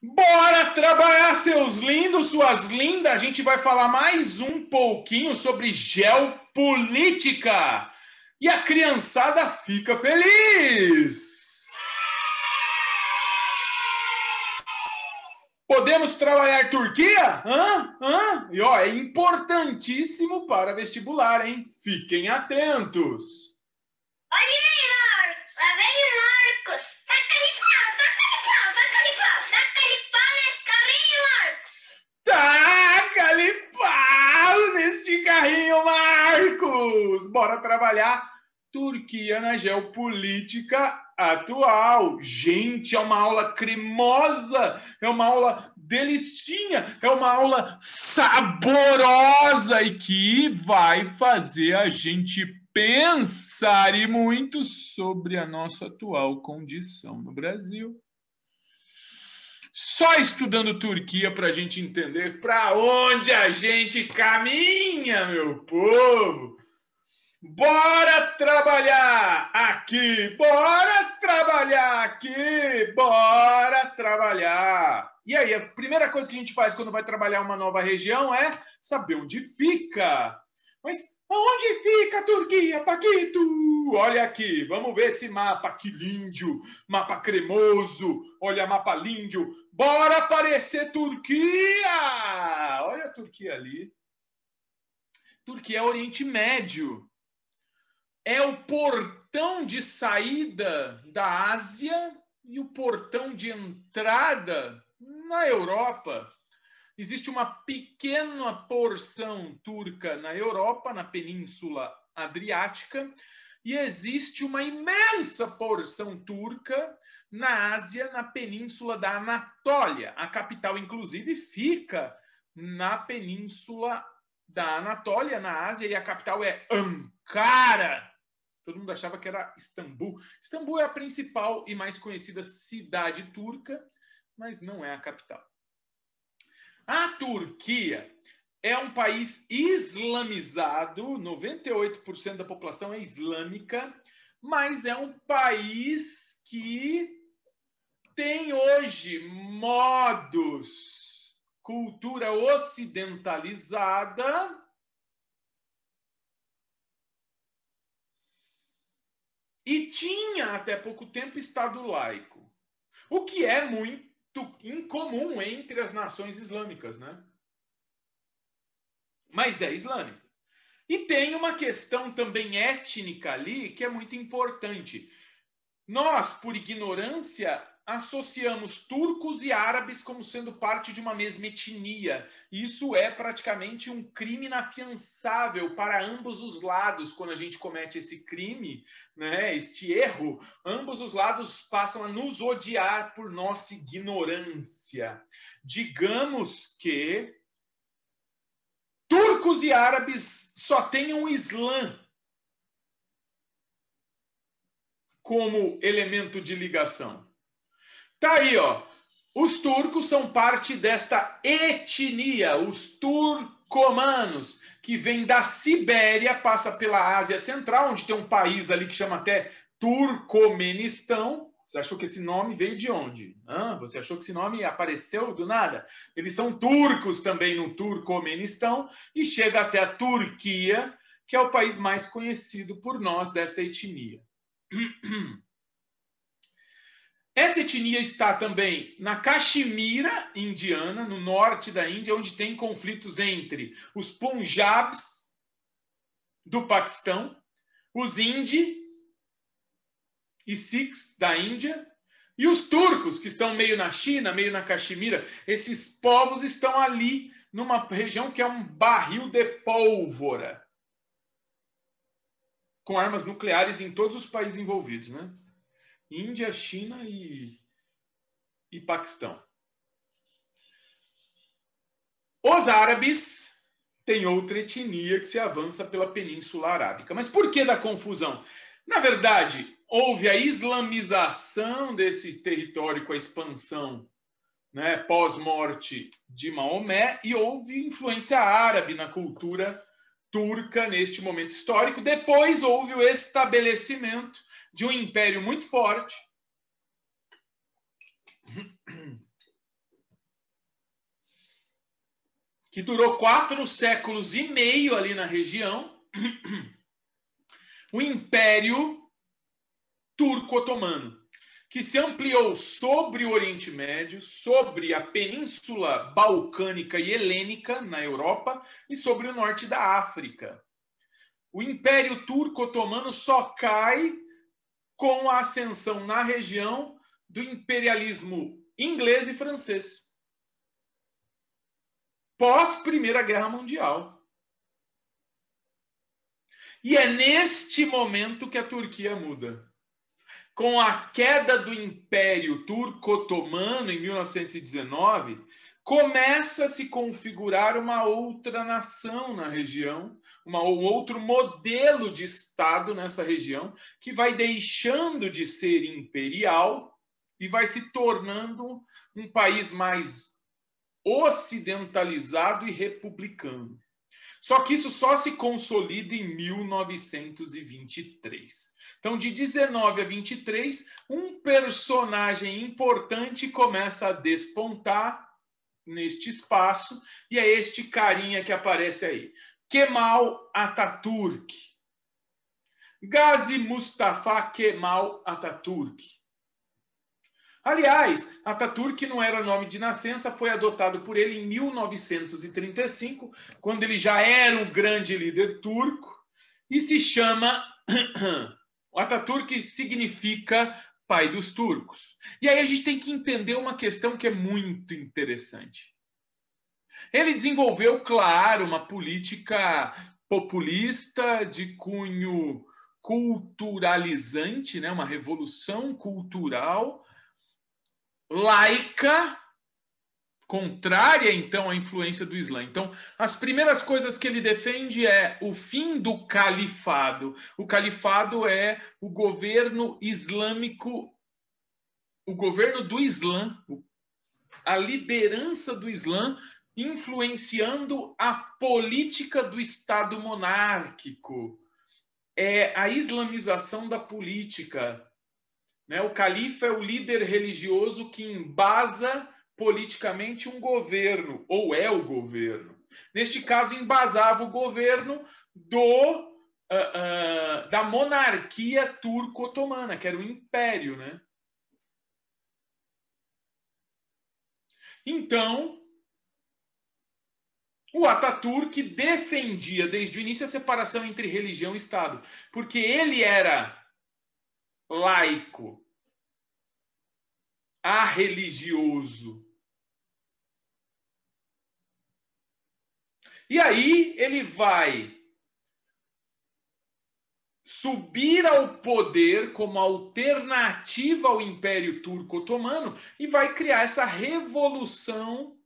Bora trabalhar, seus lindos, suas lindas. A gente vai falar mais um pouquinho sobre geopolítica. E a criançada fica feliz. Podemos trabalhar Turquia? E ó, é importantíssimo para vestibular, hein? Fiquem atentos. Olha vem, Marcos. Lá vem o Marcos. Taca-lhe pau, taca-lhe pau, taca-lhe pau. Taca-lhe pau nesse carrinho, Marcos. Taca-lhe pau neste carrinho, Marcos! Bora trabalhar Turquia na geopolítica atual. Gente, é uma aula cremosa, é uma aula delicinha, é uma aula saborosa e que vai fazer a gente pensar e muito sobre a nossa atual condição no Brasil. Só estudando Turquia para a gente entender para onde a gente caminha, meu povo. Bora trabalhar aqui, bora trabalhar aqui, bora trabalhar. E aí, a primeira coisa que a gente faz quando vai trabalhar uma nova região é saber onde fica. Mas onde fica a Turquia, Paquito? Olha aqui, vamos ver esse mapa, que lindo, mapa cremoso, olha mapa lindo. Bora aparecer Turquia! Olha a Turquia ali. Turquia é Oriente Médio. É o portão de saída da Ásia e o portão de entrada na Europa. Existe uma pequena porção turca na Europa, na Península Adriática, e existe uma imensa porção turca na Ásia, na Península da Anatólia. A capital, inclusive, fica na Península da Anatólia, na Ásia, e a capital é Ankara. Todo mundo achava que era Istambul. Istambul é a principal e mais conhecida cidade turca, mas não é a capital. A Turquia é um país islamizado, 98% da população é islâmica, mas é um país que tem hoje modos, cultura ocidentalizada e tinha até pouco tempo Estado laico, o que é muito incomum entre as nações islâmicas, né? Mas é islâmico. E tem uma questão também étnica ali que é muito importante. Nós, por ignorância, associamos turcos e árabes como sendo parte de uma mesma etnia. Isso é praticamente um crime inafiançável para ambos os lados. Quando a gente comete esse crime, né, este erro, ambos os lados passam a nos odiar por nossa ignorância. Digamos que turcos e árabes só tenham o Islã como elemento de ligação. Tá aí, ó. Os turcos são parte desta etnia, os turcomanos, que vem da Sibéria, passa pela Ásia Central, onde tem um país ali que chama até Turcomenistão. Você achou que esse nome veio de onde? Você achou que esse nome apareceu do nada? Eles são turcos também no Turcomenistão e chega até a Turquia, que é o país mais conhecido por nós dessa etnia. Essa etnia está também na Caxemira indiana, no norte da Índia, onde tem conflitos entre os Punjabs do Paquistão, os Hindi e Sikhs da Índia, e os turcos, que estão meio na China, meio na Caxemira. Esses povos estão ali, numa região que é um barril de pólvora, com armas nucleares em todos os países envolvidos, né? Índia, China e Paquistão. Os árabes têm outra etnia que se avança pela Península Arábica. Mas por que da confusão? Na verdade, houve a islamização desse território com a expansão, né, pós-morte de Maomé, e houve influência árabe na cultura turca neste momento histórico. Depois houve o estabelecimento de um império muito forte, que durou 4 séculos e meio ali na região, o Império Turco-Otomano, que se ampliou sobre o Oriente Médio, sobre a Península Balcânica e Helênica, na Europa, e sobre o norte da África. O Império Turco-Otomano só cai com a ascensão na região do imperialismo inglês e francês. Pós-Primeira Guerra Mundial. E é neste momento que a Turquia muda. Com a queda do Império Turco-Otomano em 1919, começa a se configurar uma outra nação na região, um outro modelo de Estado nessa região, que vai deixando de ser imperial e vai se tornando um país mais ocidentalizado e republicano. Só que isso só se consolida em 1923. Então, de 19 a 23, um personagem importante começa a despontar neste espaço, e é este carinha que aparece aí. Kemal Atatürk. Gazi Mustafa Kemal Atatürk. Aliás, Atatürk não era nome de nascença, foi adotado por ele em 1935, quando ele já era um grande líder turco, e se chama... Atatürk significa pai dos turcos. E aí a gente tem que entender uma questão que é muito interessante. Ele desenvolveu, claro, uma política populista de cunho culturalizante, né? Uma revolução cultural laica, contrária, então, à influência do Islã. Então, as primeiras coisas que ele defende é o fim do califado. O califado é o governo islâmico, o governo do Islã, a liderança do Islã, influenciando a política do Estado monárquico. É a islamização da política. O califa é o líder religioso que embasa politicamente um governo, ou é o governo. Neste caso, embasava o governo da monarquia turco-otomana, que era o império, né? Então, o Atatürk defendia desde o início a separação entre religião e Estado, porque ele era laico, arreligioso. E aí ele vai subir ao poder como alternativa ao Império Turco-Otomano e vai criar essa revolução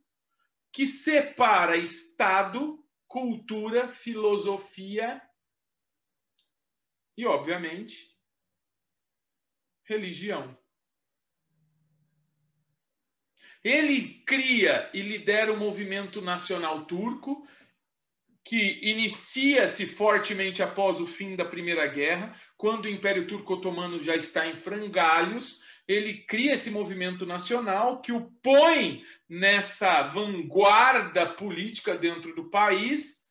que separa Estado, cultura, filosofia e, obviamente, religião. Ele cria e lidera o movimento nacional turco, que inicia-se fortemente após o fim da Primeira Guerra, quando o Império Turco-Otomano já está em frangalhos. Ele cria esse movimento nacional que o põe nessa vanguarda política dentro do país,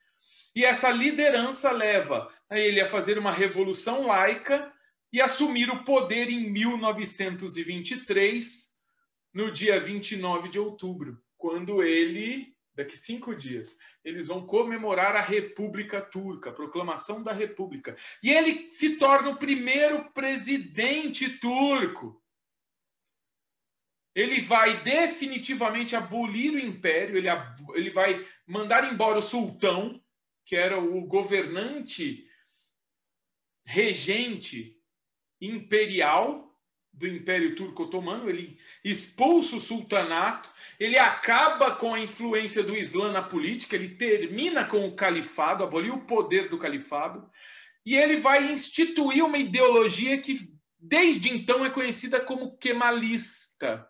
e essa liderança leva a ele a fazer uma revolução laica e assumir o poder em 1923, no dia 29 de outubro, quando ele, daqui 5 dias, eles vão comemorar a República Turca, a proclamação da República. E ele se torna o primeiro presidente turco. Ele vai definitivamente abolir o império, ele vai mandar embora o sultão, que era o governante regente imperial do Império Turco-Otomano. Ele expulsa o sultanato, ele acaba com a influência do Islã na política, ele termina com o califado, aboliu o poder do califado, e ele vai instituir uma ideologia que desde então é conhecida como kemalista.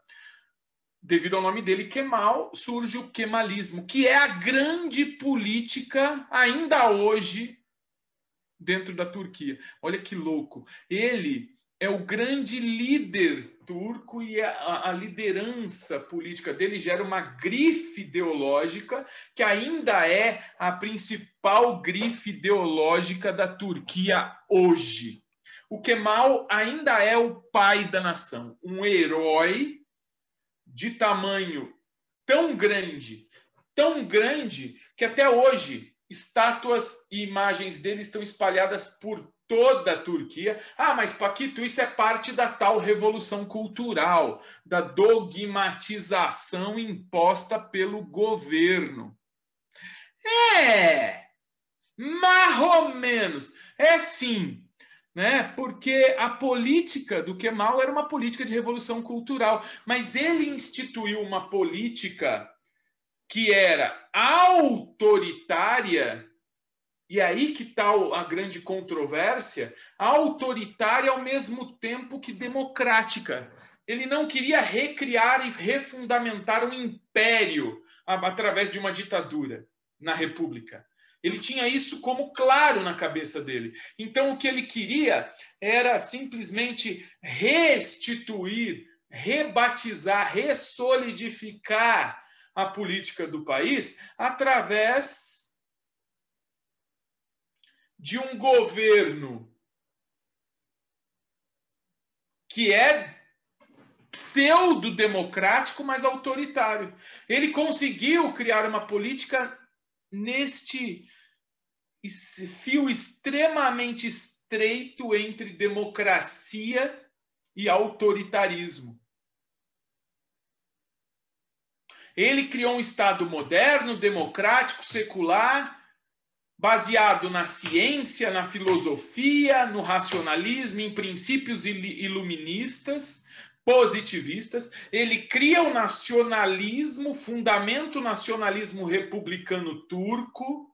Devido ao nome dele, Kemal, surge o kemalismo, que é a grande política ainda hoje dentro da Turquia. Olha que louco. Ele é o grande líder turco e a liderança política dele gera uma grife ideológica que ainda é a principal grife ideológica da Turquia hoje. O Kemal ainda é o pai da nação, um herói de tamanho tão grande, que até hoje estátuas e imagens dele estão espalhadas por toda a Turquia. Ah, mas Paquito, isso é parte da tal revolução cultural, da dogmatização imposta pelo governo. Mais ou menos. É sim, né? Porque a política do Kemal era uma política de revolução cultural, mas ele instituiu uma política que era autoritária. E aí que está a grande controvérsia, autoritária ao mesmo tempo que democrática. Ele não queria recriar e refundamentar um império através de uma ditadura na República. Ele tinha isso como claro na cabeça dele. Então, o que ele queria era simplesmente restituir, rebatizar, ressolidificar a política do país através de um governo que é pseudo-democrático, mas autoritário. Ele conseguiu criar uma política neste fio extremamente estreito entre democracia e autoritarismo. Ele criou um Estado moderno, democrático, secular, baseado na ciência, na filosofia, no racionalismo, em princípios iluministas, positivistas. Ele cria o nacionalismo, fundamenta o nacionalismo republicano turco.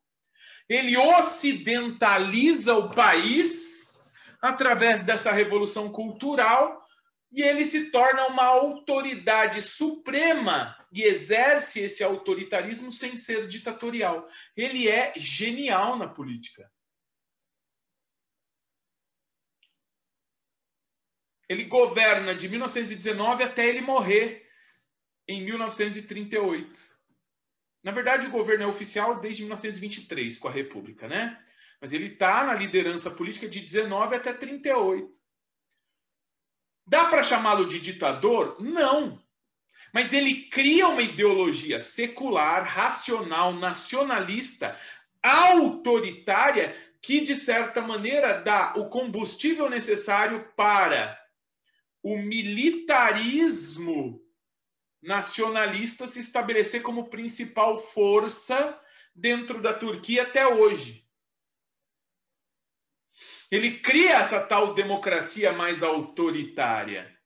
Ele ocidentaliza o país através dessa revolução cultural e ele se torna uma autoridade suprema e exerce esse autoritarismo sem ser ditatorial. Ele é genial na política. Ele governa de 1919 até ele morrer em 1938. Na verdade, o governo é oficial desde 1923 com a República, né? Mas ele está na liderança política de 19 até 38. Dá para chamá-lo de ditador? Não. Mas ele cria uma ideologia secular, racional, nacionalista, autoritária, que, de certa maneira, dá o combustível necessário para o militarismo nacionalista se estabelecer como principal força dentro da Turquia até hoje. Ele cria essa tal democracia mais autoritária.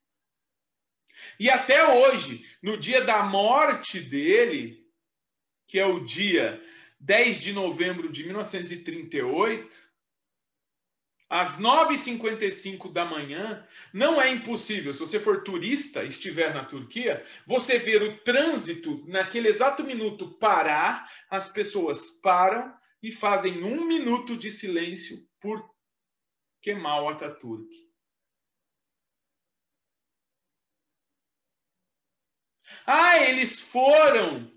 E até hoje, no dia da morte dele, que é o dia 10 de novembro de 1938, às 9h55 da manhã, não é impossível, se você for turista e estiver na Turquia, você ver o trânsito naquele exato minuto parar, as pessoas param e fazem 1 minuto de silêncio por Kemal Atatürk. Eles foram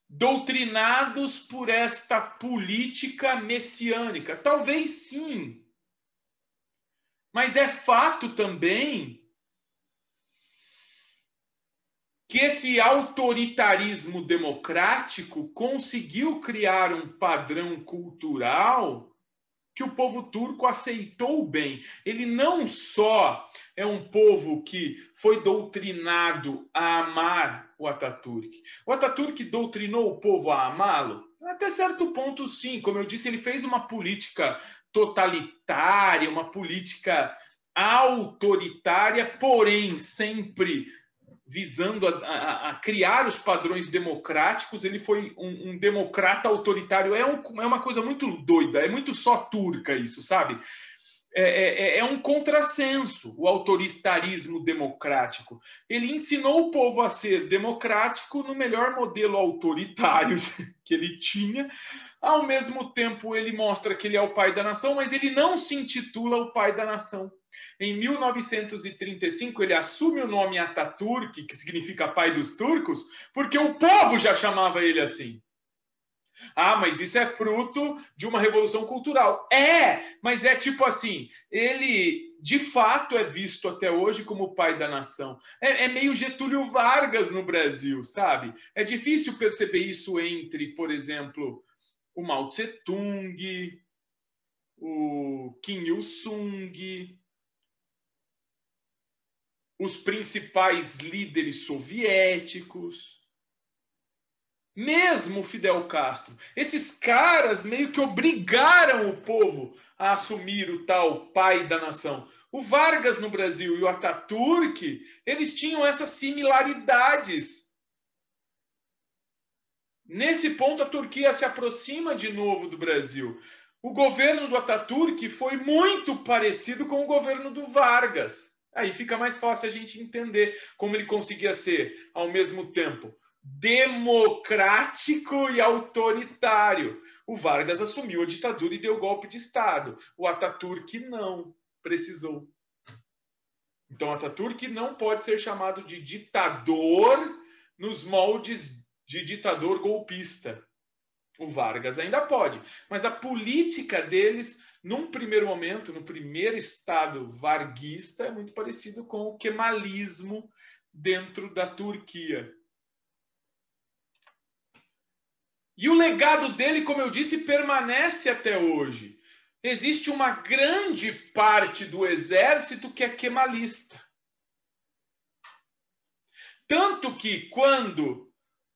doutrinados por esta política messiânica. Talvez sim. Mas é fato também que esse autoritarismo democrático conseguiu criar um padrão cultural que o povo turco aceitou bem. Ele não só é um povo que foi doutrinado a amar o Atatürk. O Atatürk doutrinou o povo a amá-lo? Até certo ponto, sim. Como eu disse, ele fez uma política totalitária, uma política autoritária, porém sempre visando a criar os padrões democráticos. Ele foi um democrata autoritário. É uma coisa muito doida, é muito só turca isso, sabe? é um contrassenso o autoritarismo democrático. Ele ensinou o povo a ser democrático no melhor modelo autoritário que ele tinha. Ao mesmo tempo, ele mostra que ele é o pai da nação, mas ele não se intitula o pai da nação. Em 1935, ele assume o nome Atatürk, que significa pai dos turcos, porque o povo já chamava ele assim. Ah, mas isso é fruto de uma revolução cultural. Mas é tipo assim, ele de fato é visto até hoje como o pai da nação. É meio Getúlio Vargas no Brasil, sabe? É difícil perceber isso entre, por exemplo, o Mao Tse-tung, o Kim Il-sung, os principais líderes soviéticos, mesmo Fidel Castro. Esses caras meio que obrigaram o povo a assumir o tal pai da nação. O Vargas no Brasil e o Atatürk, eles tinham essas similaridades. Nesse ponto, a Turquia se aproxima de novo do Brasil. O governo do Atatürk foi muito parecido com o governo do Vargas. Aí fica mais fácil a gente entender como ele conseguia ser, ao mesmo tempo, democrático e autoritário. O Vargas assumiu a ditadura e deu golpe de Estado. O Atatürk não precisou. Então, Atatürk não pode ser chamado de ditador nos moldes de ditador golpista. O Vargas ainda pode, mas a política deles, num primeiro momento, no primeiro estado varguista, é muito parecido com o kemalismo dentro da Turquia. E o legado dele, como eu disse, permanece até hoje. Existe uma grande parte do exército que é kemalista. Tanto que quando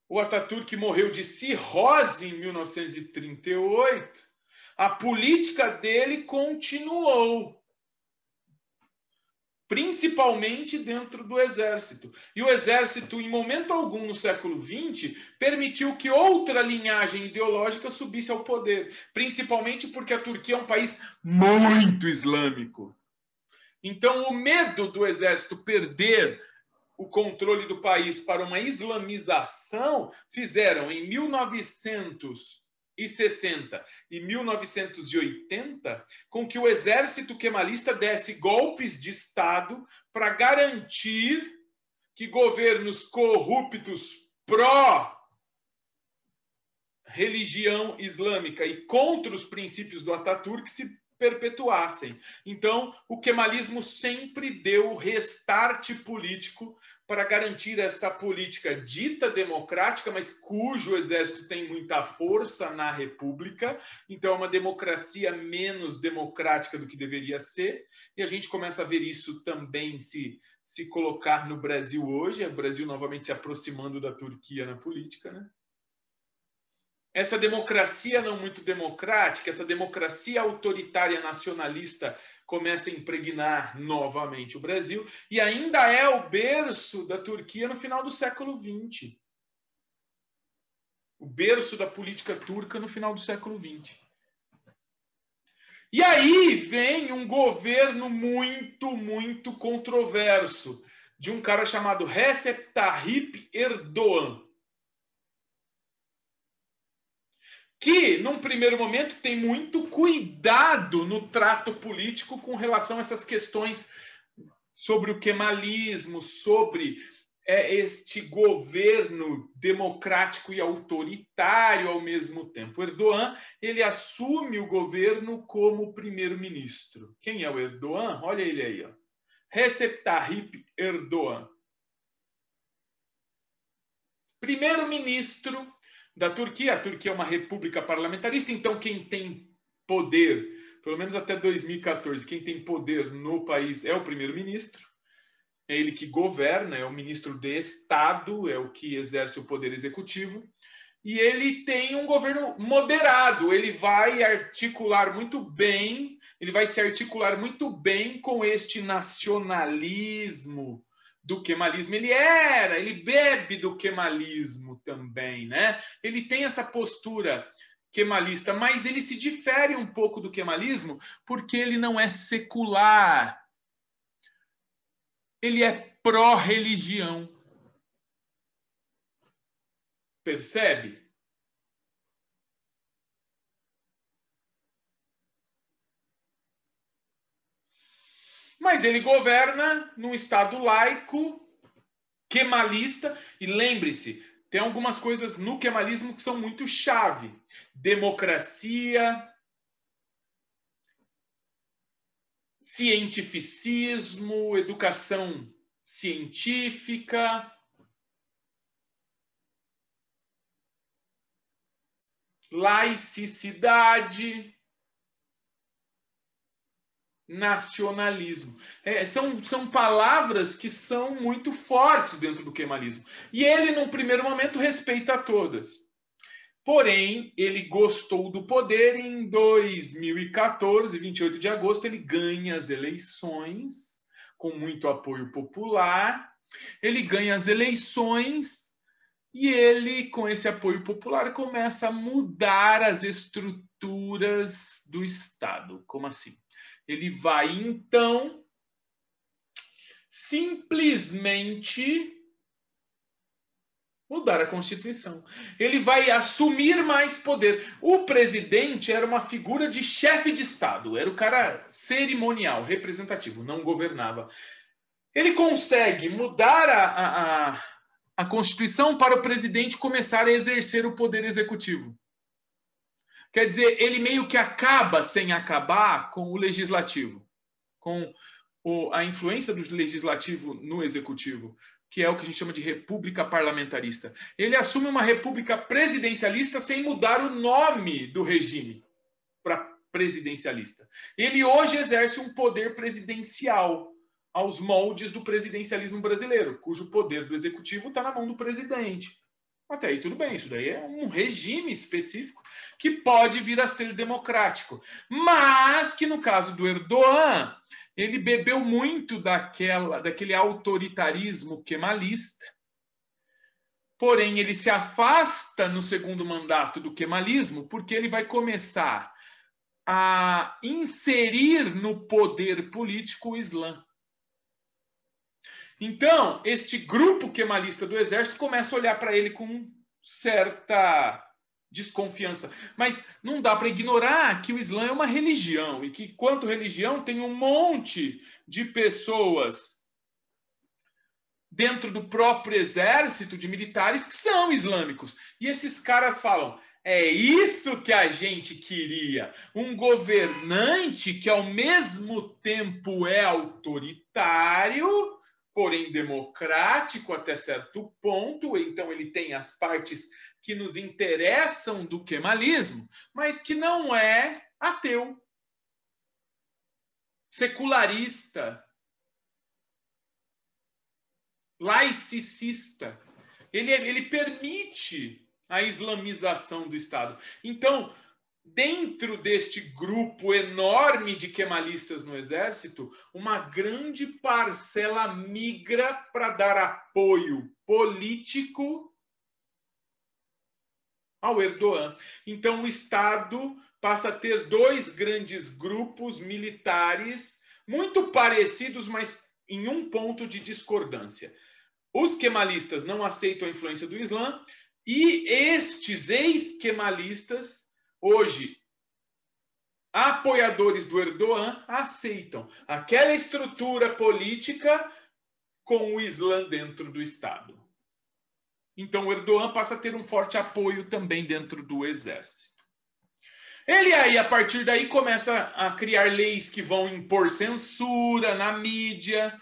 o Atatürk morreu de cirrose em 1938, a política dele continuou, principalmente dentro do exército. E o exército, em momento algum no século XX, permitiu que outra linhagem ideológica subisse ao poder, principalmente porque a Turquia é um país muito islâmico. Então, o medo do exército perder o controle do país para uma islamização fizeram em 1960 e 1980 com que o exército kemalista desse golpes de Estado para garantir que governos corruptos pró-religião islâmica e contra os princípios do Atatürk se perpetuassem. Então, o kemalismo sempre deu o restart político para garantir esta política dita democrática, mas cujo exército tem muita força na república. Então, é uma democracia menos democrática do que deveria ser. E a gente começa a ver isso também se colocar no Brasil hoje. O Brasil novamente se aproximando da Turquia na política, né? Essa democracia não muito democrática, essa democracia autoritária nacionalista começa a impregnar novamente o Brasil e ainda é o berço da Turquia no final do século XX. O berço da política turca no final do século XX. E aí vem um governo muito controverso de um cara chamado Recep Tayyip Erdogan, que, num primeiro momento, tem muito cuidado no trato político com relação a essas questões sobre o kemalismo, sobre este governo democrático e autoritário ao mesmo tempo. Erdogan, ele assume o governo como primeiro-ministro. Quem é o Erdogan? Olha ele aí, ó. Recep Tayyip Erdogan. Primeiro-ministro da Turquia. A Turquia é uma república parlamentarista, então quem tem poder, pelo menos até 2014, quem tem poder no país é o primeiro-ministro. É ele que governa, é o ministro de Estado, é o que exerce o poder executivo. E ele tem um governo moderado, ele vai articular muito bem, ele vai se articular muito bem com este nacionalismo do kemalismo. Ele bebe do kemalismo também, né? Ele tem essa postura kemalista, mas ele se difere um pouco do kemalismo porque ele não é secular. Ele é pró-religião. Percebe? Mas ele governa num Estado laico, kemalista, e lembre-se, tem algumas coisas no kemalismo que são muito chave. Democracia, cientificismo, educação científica, laicidade, nacionalismo. São palavras que são muito fortes dentro do kemalismo. E ele, num primeiro momento, respeita todas. Porém, ele gostou do poder e em 2014, 28 de agosto, ele ganha as eleições com muito apoio popular. Ele ganha as eleições e ele, com esse apoio popular, começa a mudar as estruturas do Estado. Como assim? Ele vai, então, simplesmente mudar a Constituição. Ele vai assumir mais poder. O presidente era uma figura de chefe de Estado, era o cara cerimonial, representativo, não governava. Ele consegue mudar a Constituição para o presidente começar a exercer o poder executivo. Quer dizer, ele meio que acaba sem acabar com o legislativo, com a influência do legislativo no executivo, que é o que a gente chama de república parlamentarista. Ele assume uma república presidencialista sem mudar o nome do regime para presidencialista. Ele hoje exerce um poder presidencial aos moldes do presidencialismo brasileiro, cujo poder do executivo está na mão do presidente. Até aí tudo bem, isso daí é um regime específico que pode vir a ser democrático. Mas que no caso do Erdogan, ele bebeu muito daquele autoritarismo kemalista. Porém, ele se afasta no segundo mandato do kemalismo porque ele vai começar a inserir no poder político o Islã. Então, este grupo kemalista do exército começa a olhar para ele com certa desconfiança. Mas não dá para ignorar que o Islã é uma religião e que, quanto religião, tem um monte de pessoas dentro do próprio exército de militares que são islâmicos. E esses caras falam: é isso que a gente queria. Um governante que, ao mesmo tempo, é autoritário, porém democrático até certo ponto. Então ele tem as partes que nos interessam do kemalismo, mas que não é ateu, secularista, laicista. Ele permite a islamização do Estado. Então, dentro deste grupo enorme de kemalistas no exército, uma grande parcela migra para dar apoio político ao Erdogan. Então, o Estado passa a ter dois grandes grupos militares muito parecidos, mas em um ponto de discordância. Os kemalistas não aceitam a influência do Islã e estes ex-kemalistas, hoje apoiadores do Erdogan, aceitam aquela estrutura política com o Islã dentro do Estado. Então, o Erdogan passa a ter um forte apoio também dentro do exército. Ele aí, a partir daí, começa a criar leis que vão impor censura na mídia.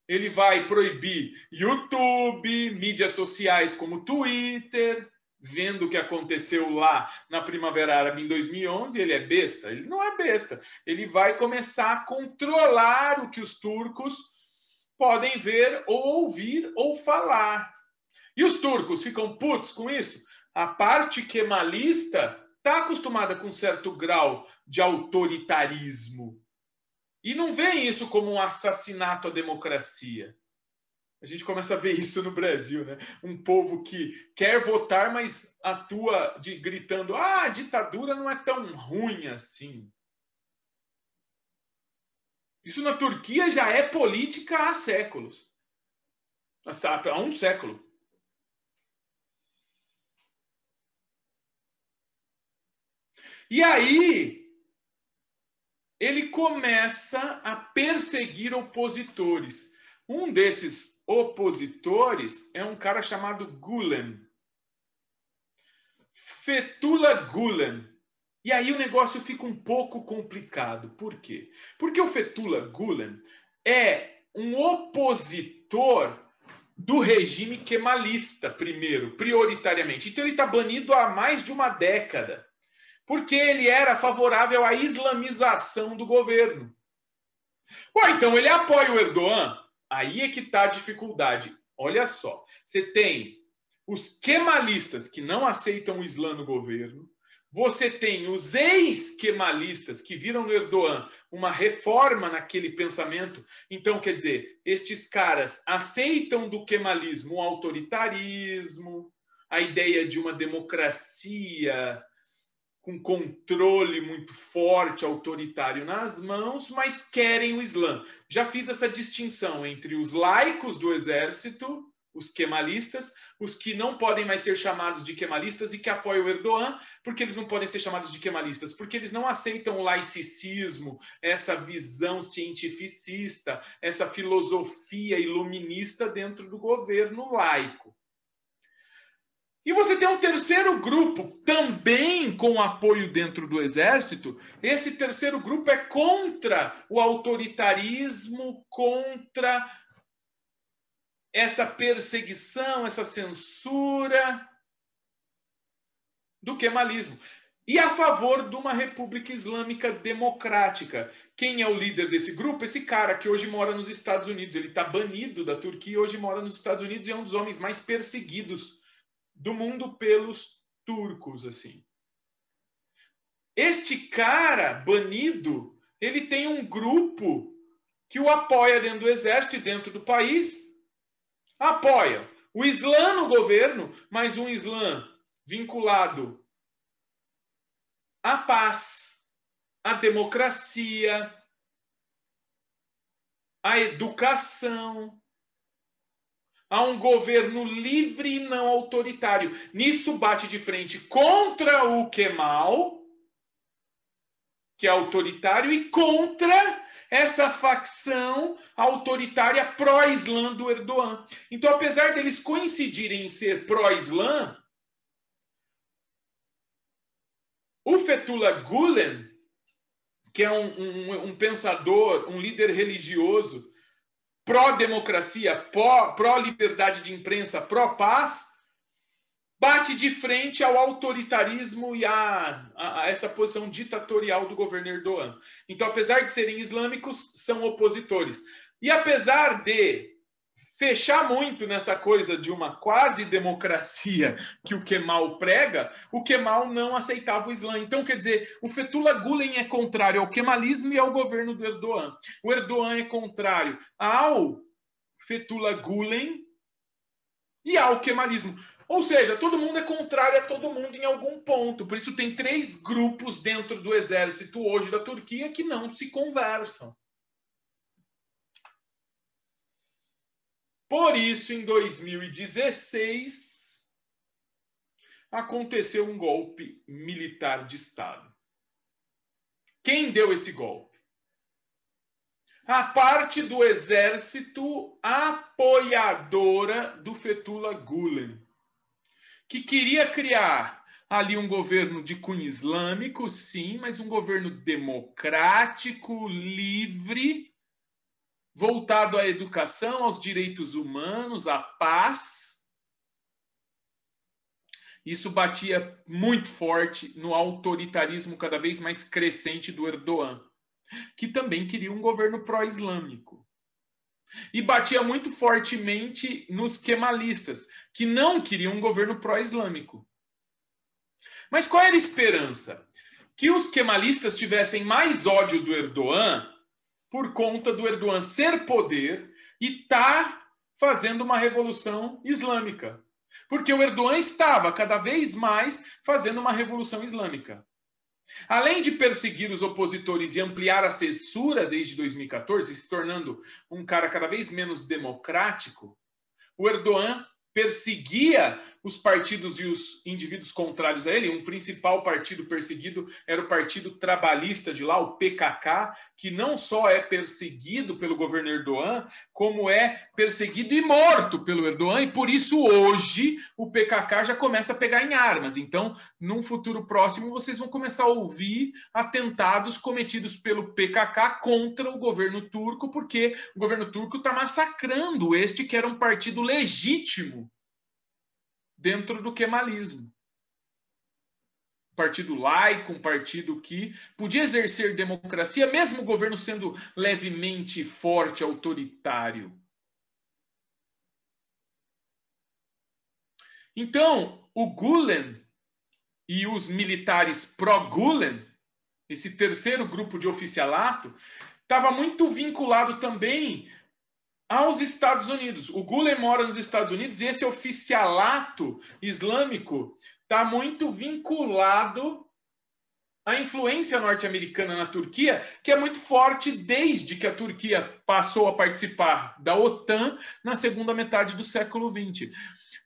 Ele vai proibir YouTube, mídias sociais como Twitter. Vendo o que aconteceu lá na Primavera Árabe em 2011, ele é besta? Ele não é besta. Ele vai começar a controlar o que os turcos podem ver ou ouvir ou falar. E os turcos ficam putos com isso? A parte kemalista está acostumada com certo grau de autoritarismo. E não vê isso como um assassinato à democracia. A gente começa a ver isso no Brasil, né? Um povo que quer votar, mas atua gritando: ah, a ditadura não é tão ruim assim. Isso na Turquia já é política há séculos. Há um século. E aí, ele começa a perseguir opositores. Um desses opositores é um cara chamado Gülen. Fethullah Gülen. E aí o negócio fica um pouco complicado. Por quê? Porque o Fethullah Gülen é um opositor do regime kemalista, primeiro, prioritariamente. Então ele está banido há mais de uma década. Porque ele era favorável à islamização do governo. Pô, então ele apoia o Erdogan? Aí é que está a dificuldade. Olha só, você tem os kemalistas que não aceitam o Islã no governo, você tem os ex-kemalistas que viram no Erdogan uma reforma naquele pensamento. Então, quer dizer, estes caras aceitam do kemalismo o autoritarismo, a ideia de uma democracia com controle muito forte, autoritário nas mãos, mas querem o Islã. Já fiz essa distinção entre os laicos do exército, os kemalistas, os que não podem mais ser chamados de kemalistas e que apoiam o Erdogan. Porque eles não podem ser chamados de kemalistas? Porque eles não aceitam o laicismo, essa visão cientificista, essa filosofia iluminista dentro do governo laico. E você tem um terceiro grupo, também com apoio dentro do exército. Esse terceiro grupo é contra o autoritarismo, contra essa perseguição, essa censura do kemalismo. E a favor de uma república islâmica democrática. Quem é o líder desse grupo? Esse cara que hoje mora nos Estados Unidos. Ele está banido da Turquia e hoje mora nos Estados Unidos e é um dos homens mais perseguidos do mundo pelos turcos, assim. Este cara banido, ele tem um grupo que o apoia dentro do exército e dentro do país. Apoia o Islã no governo, mas um Islã vinculado à paz, à democracia, à educação, a um governo livre e não autoritário. Nisso bate de frente contra o Kemal, que é autoritário, e contra essa facção autoritária pró-Islã do Erdogan. Então, apesar deles coincidirem em ser pró-Islã, o Fethullah Gülen, que é um pensador, um líder religioso, pró-democracia, pró-liberdade de imprensa, pró-paz, bate de frente ao autoritarismo e a essa posição ditatorial do governo Erdogan. Então, apesar de serem islâmicos, são opositores. E apesar de fechar muito nessa coisa de uma quase democracia que o Kemal prega, o Kemal não aceitava o Islã. Então, quer dizer, o Fethullah Gülen é contrário ao kemalismo e ao governo do Erdogan. O Erdogan é contrário ao Fethullah Gülen e ao kemalismo. Ou seja, todo mundo é contrário a todo mundo em algum ponto. Por isso tem 3 grupos dentro do exército hoje da Turquia que não se conversam. Por isso, em 2016, aconteceu um golpe militar de Estado. Quem deu esse golpe? A parte do exército apoiadora do Fethullah Gülen, que queria criar ali um governo de cunho islâmico, sim, mas um governo democrático, livre, voltado à educação, aos direitos humanos, à paz. Isso batia muito forte no autoritarismo cada vez mais crescente do Erdogan, que também queria um governo pró-islâmico. E batia muito fortemente nos kemalistas, que não queriam um governo pró-islâmico. Mas qual era a esperança? Que os kemalistas tivessem mais ódio do Erdogan por conta do Erdogan ser poder e estar fazendo uma revolução islâmica. Porque o Erdogan estava cada vez mais fazendo uma revolução islâmica. Além de perseguir os opositores e ampliar a censura desde 2014, se tornando um cara cada vez menos democrático, o Erdogan perseguia os partidos e os indivíduos contrários a ele. Um principal partido perseguido era o Partido Trabalhista de lá, o PKK, que não só é perseguido pelo governo Erdogan, como é perseguido e morto pelo Erdogan, e por isso hoje o PKK já começa a pegar em armas. Então, num futuro próximo, vocês vão começar a ouvir atentados cometidos pelo PKK contra o governo turco, porque o governo turco está massacrando este que era um partido legítimo dentro do kemalismo. Um partido laico, um partido que podia exercer democracia, mesmo o governo sendo levemente forte, autoritário. Então, o Gulen e os militares pró-Gulen, esse terceiro grupo de oficialato, estava muito vinculado também aos Estados Unidos. O Gulen mora nos Estados Unidos e esse oficialato islâmico está muito vinculado à influência norte-americana na Turquia, que é muito forte desde que a Turquia passou a participar da OTAN na segunda metade do século XX.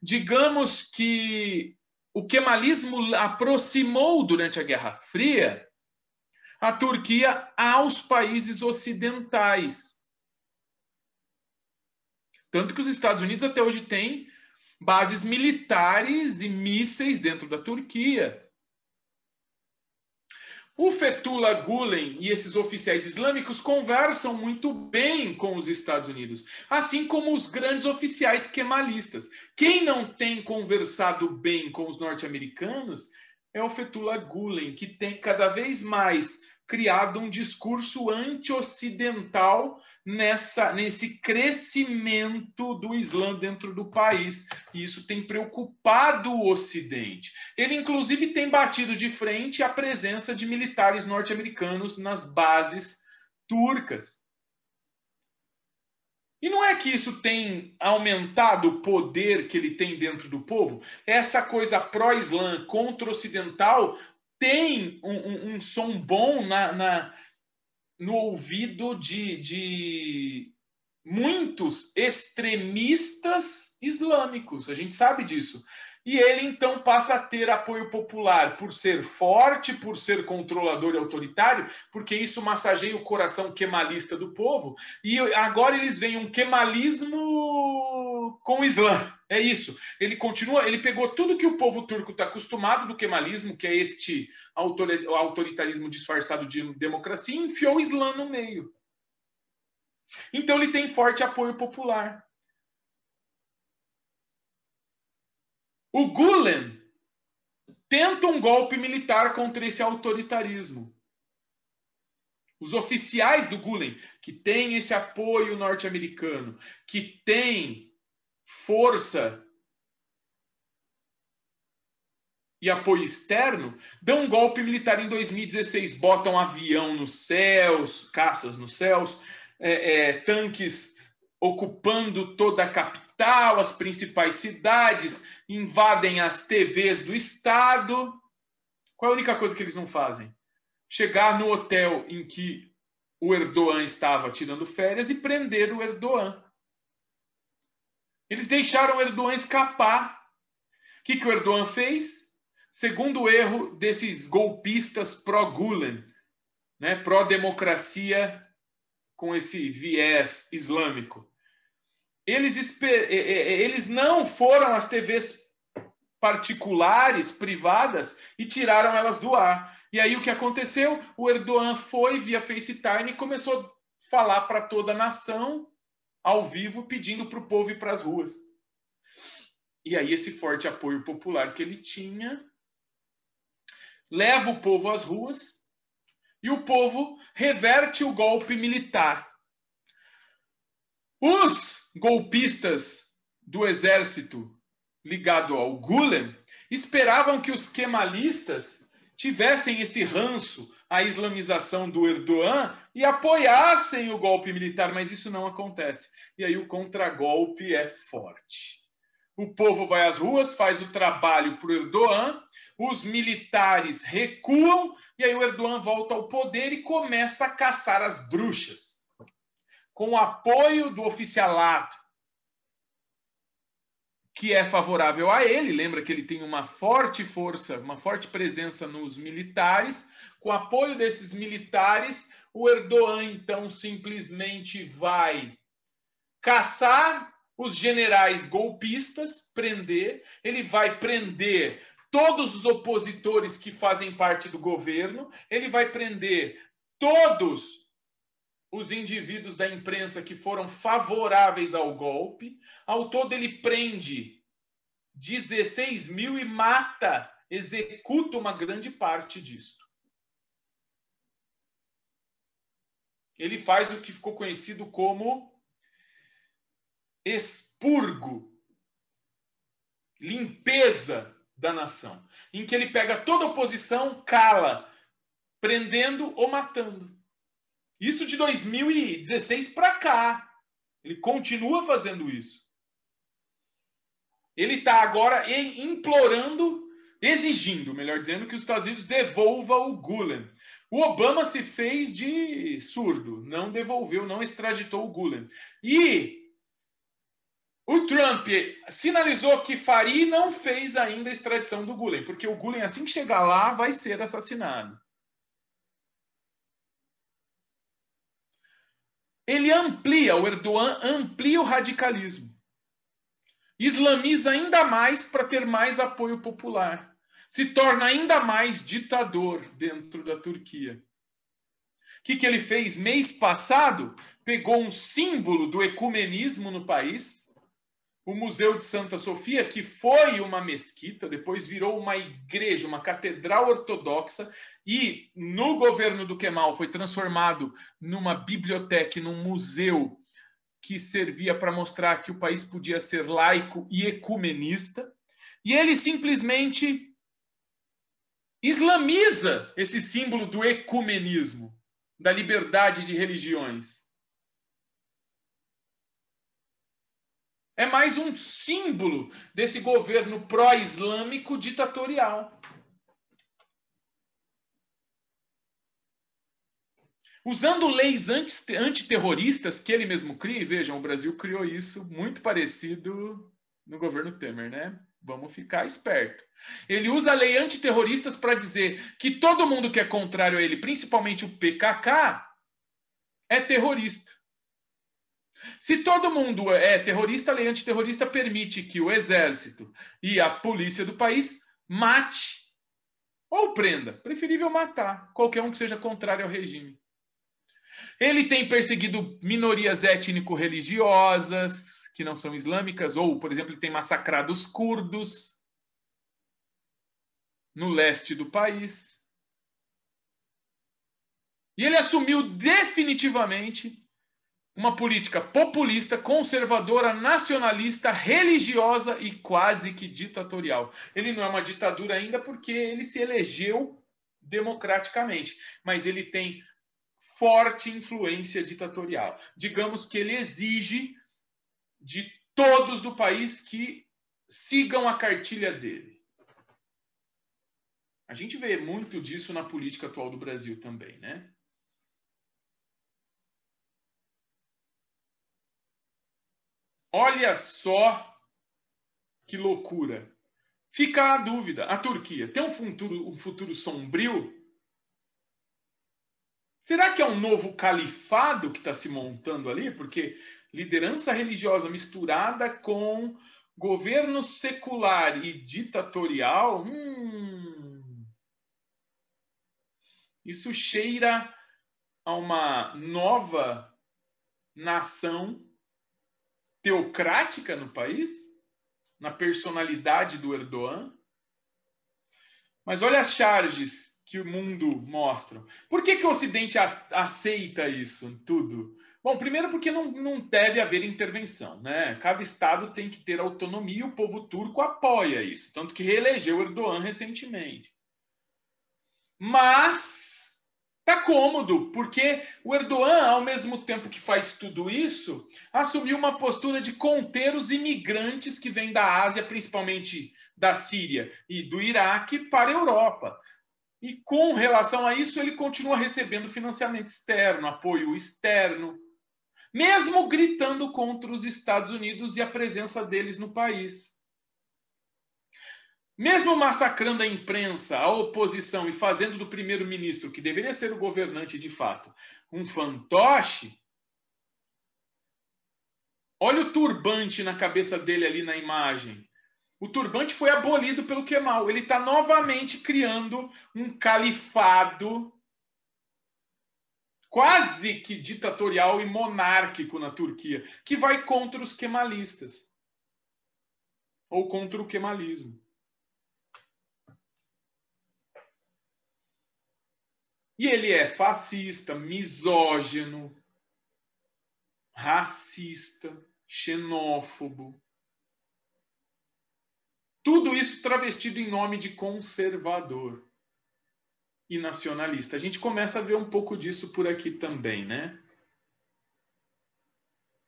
Digamos que o kemalismo aproximou durante a Guerra Fria a Turquia aos países ocidentais. Tanto que os Estados Unidos até hoje têm bases militares e mísseis dentro da Turquia. O Fethullah Gulen e esses oficiais islâmicos conversam muito bem com os Estados Unidos, assim como os grandes oficiais kemalistas. Quem não tem conversado bem com os norte-americanos é o Fethullah Gulen, que tem cada vez mais criado um discurso anti-ocidental nesse crescimento do Islã dentro do país. E isso tem preocupado o Ocidente. Ele, inclusive, tem batido de frente a presença de militares norte-americanos nas bases turcas. E não é que isso tem aumentado o poder que ele tem dentro do povo? Essa coisa pró-islã contra ocidental tem um som bom no ouvido de muitos extremistas islâmicos. A gente sabe disso. E ele, então, passa a ter apoio popular por ser forte, por ser controlador e autoritário, porque isso massageia o coração kemalista do povo. E agora eles veem um kemalismo com o Islã. É isso. Ele continua, ele pegou tudo que o povo turco está acostumado do kemalismo, que é este autoritarismo disfarçado de democracia, e enfiou o Islã no meio. Então ele tem forte apoio popular. O Gulen tenta um golpe militar contra esse autoritarismo. Os oficiais do Gulen, que têm esse apoio norte-americano, que têm força e apoio externo, dão um golpe militar em 2016, botam avião nos céus, caças nos céus, tanques ocupando toda a capital, as principais cidades, invadem as TVs do Estado. Qual é a única coisa que eles não fazem? Chegar no hotel em que o Erdogan estava tirando férias e prender o Erdogan. Eles deixaram o Erdogan escapar. O que o Erdogan fez? Segundo erro desses golpistas pró-Gulen, né, pró-democracia com esse viés islâmico. Eles não foram às TVs particulares, privadas, e tiraram elas do ar. E aí o que aconteceu? O Erdogan foi via FaceTime e começou a falar para toda a nação, ao vivo, pedindo para o povo ir para as ruas. E aí esse forte apoio popular que ele tinha leva o povo às ruas e o povo reverte o golpe militar. Os golpistas do exército ligado ao Gulen esperavam que os kemalistas tivessem esse ranço a islamização do Erdogan e apoiassem o golpe militar, mas isso não acontece. E aí o contragolpe é forte. O povo vai às ruas, faz o trabalho para o Erdogan, os militares recuam, e aí o Erdogan volta ao poder e começa a caçar as bruxas, com o apoio do oficialato, que é favorável a ele. Lembra que ele tem uma forte força, uma forte presença nos militares. Com o apoio desses militares, o Erdogan, então, simplesmente vai caçar os generais golpistas, prender. Ele vai prender todos os opositores que fazem parte do governo. Ele vai prender todos os indivíduos da imprensa que foram favoráveis ao golpe. Ao todo, ele prende 16 mil e mata, executa uma grande parte disso. Ele faz o que ficou conhecido como expurgo, limpeza da nação, em que ele pega toda a oposição, cala, prendendo ou matando. Isso de 2016 para cá. Ele continua fazendo isso. Ele está agora implorando, exigindo, melhor dizendo, que os Estados Unidos devolva o Gulen. O Obama se fez de surdo, não devolveu, não extraditou o Gulen. E o Trump sinalizou que faria e não fez ainda a extradição do Gulen, porque o Gulen, assim que chegar lá, vai ser assassinado. Ele amplia, o Erdogan amplia o radicalismo. Islamiza ainda mais para ter mais apoio popular. Se torna ainda mais ditador dentro da Turquia. O que ele fez mês passado? Pegou um símbolo do ecumenismo no país, o Museu de Santa Sofia, que foi uma mesquita, depois virou uma igreja, uma catedral ortodoxa, e no governo do Kemal foi transformado numa biblioteca, num museu que servia para mostrar que o país podia ser laico e ecumenista. E ele simplesmente islamiza esse símbolo do ecumenismo, da liberdade de religiões. É mais um símbolo desse governo pró-islâmico ditatorial. Usando leis antiterroristas que ele mesmo cria, e vejam, o Brasil criou isso muito parecido no governo Temer, né? Vamos ficar esperto. Ele usa a lei antiterroristas para dizer que todo mundo que é contrário a ele, principalmente o PKK, é terrorista. Se todo mundo é terrorista, a lei antiterrorista permite que o exército e a polícia do país mate ou prenda. Preferível matar qualquer um que seja contrário ao regime. Ele tem perseguido minorias étnico-religiosas que não são islâmicas, ou, por exemplo, ele tem massacrado os curdos no leste do país. E ele assumiu definitivamente uma política populista, conservadora, nacionalista, religiosa e quase que ditatorial. Ele não é uma ditadura ainda porque ele se elegeu democraticamente, mas ele tem forte influência ditatorial. Digamos que ele exige de todos do país que sigam a cartilha dele. A gente vê muito disso na política atual do Brasil também, né? Olha só que loucura. Fica a dúvida. A Turquia tem um futuro sombrio? Será que é um novo califado que está se montando ali? Porque liderança religiosa misturada com governo secular e ditatorial, isso cheira a uma nova nação teocrática no país, na personalidade do Erdogan. Mas olha as charges que o mundo mostra. Por que o Ocidente aceita isso tudo? Bom, primeiro porque não deve haver intervenção, né? Cada Estado tem que ter autonomia e o povo turco apoia isso, tanto que reelegeu Erdogan recentemente. Mas Tá cômodo, porque o Erdogan, ao mesmo tempo que faz tudo isso, assumiu uma postura de conter os imigrantes que vêm da Ásia, principalmente da Síria e do Iraque, para a Europa. E com relação a isso, ele continua recebendo financiamento externo, apoio externo, mesmo gritando contra os Estados Unidos e a presença deles no país. Mesmo massacrando a imprensa, a oposição e fazendo do primeiro-ministro, que deveria ser o governante de fato, um fantoche, olha o turbante na cabeça dele ali na imagem. O turbante foi abolido pelo Kemal. Ele está novamente criando um califado quase que ditatorial e monárquico na Turquia, que vai contra os kemalistas ou contra o kemalismo. E ele é fascista, misógino, racista, xenófobo. Tudo isso travestido em nome de conservador e nacionalista. A gente começa a ver um pouco disso por aqui também, né?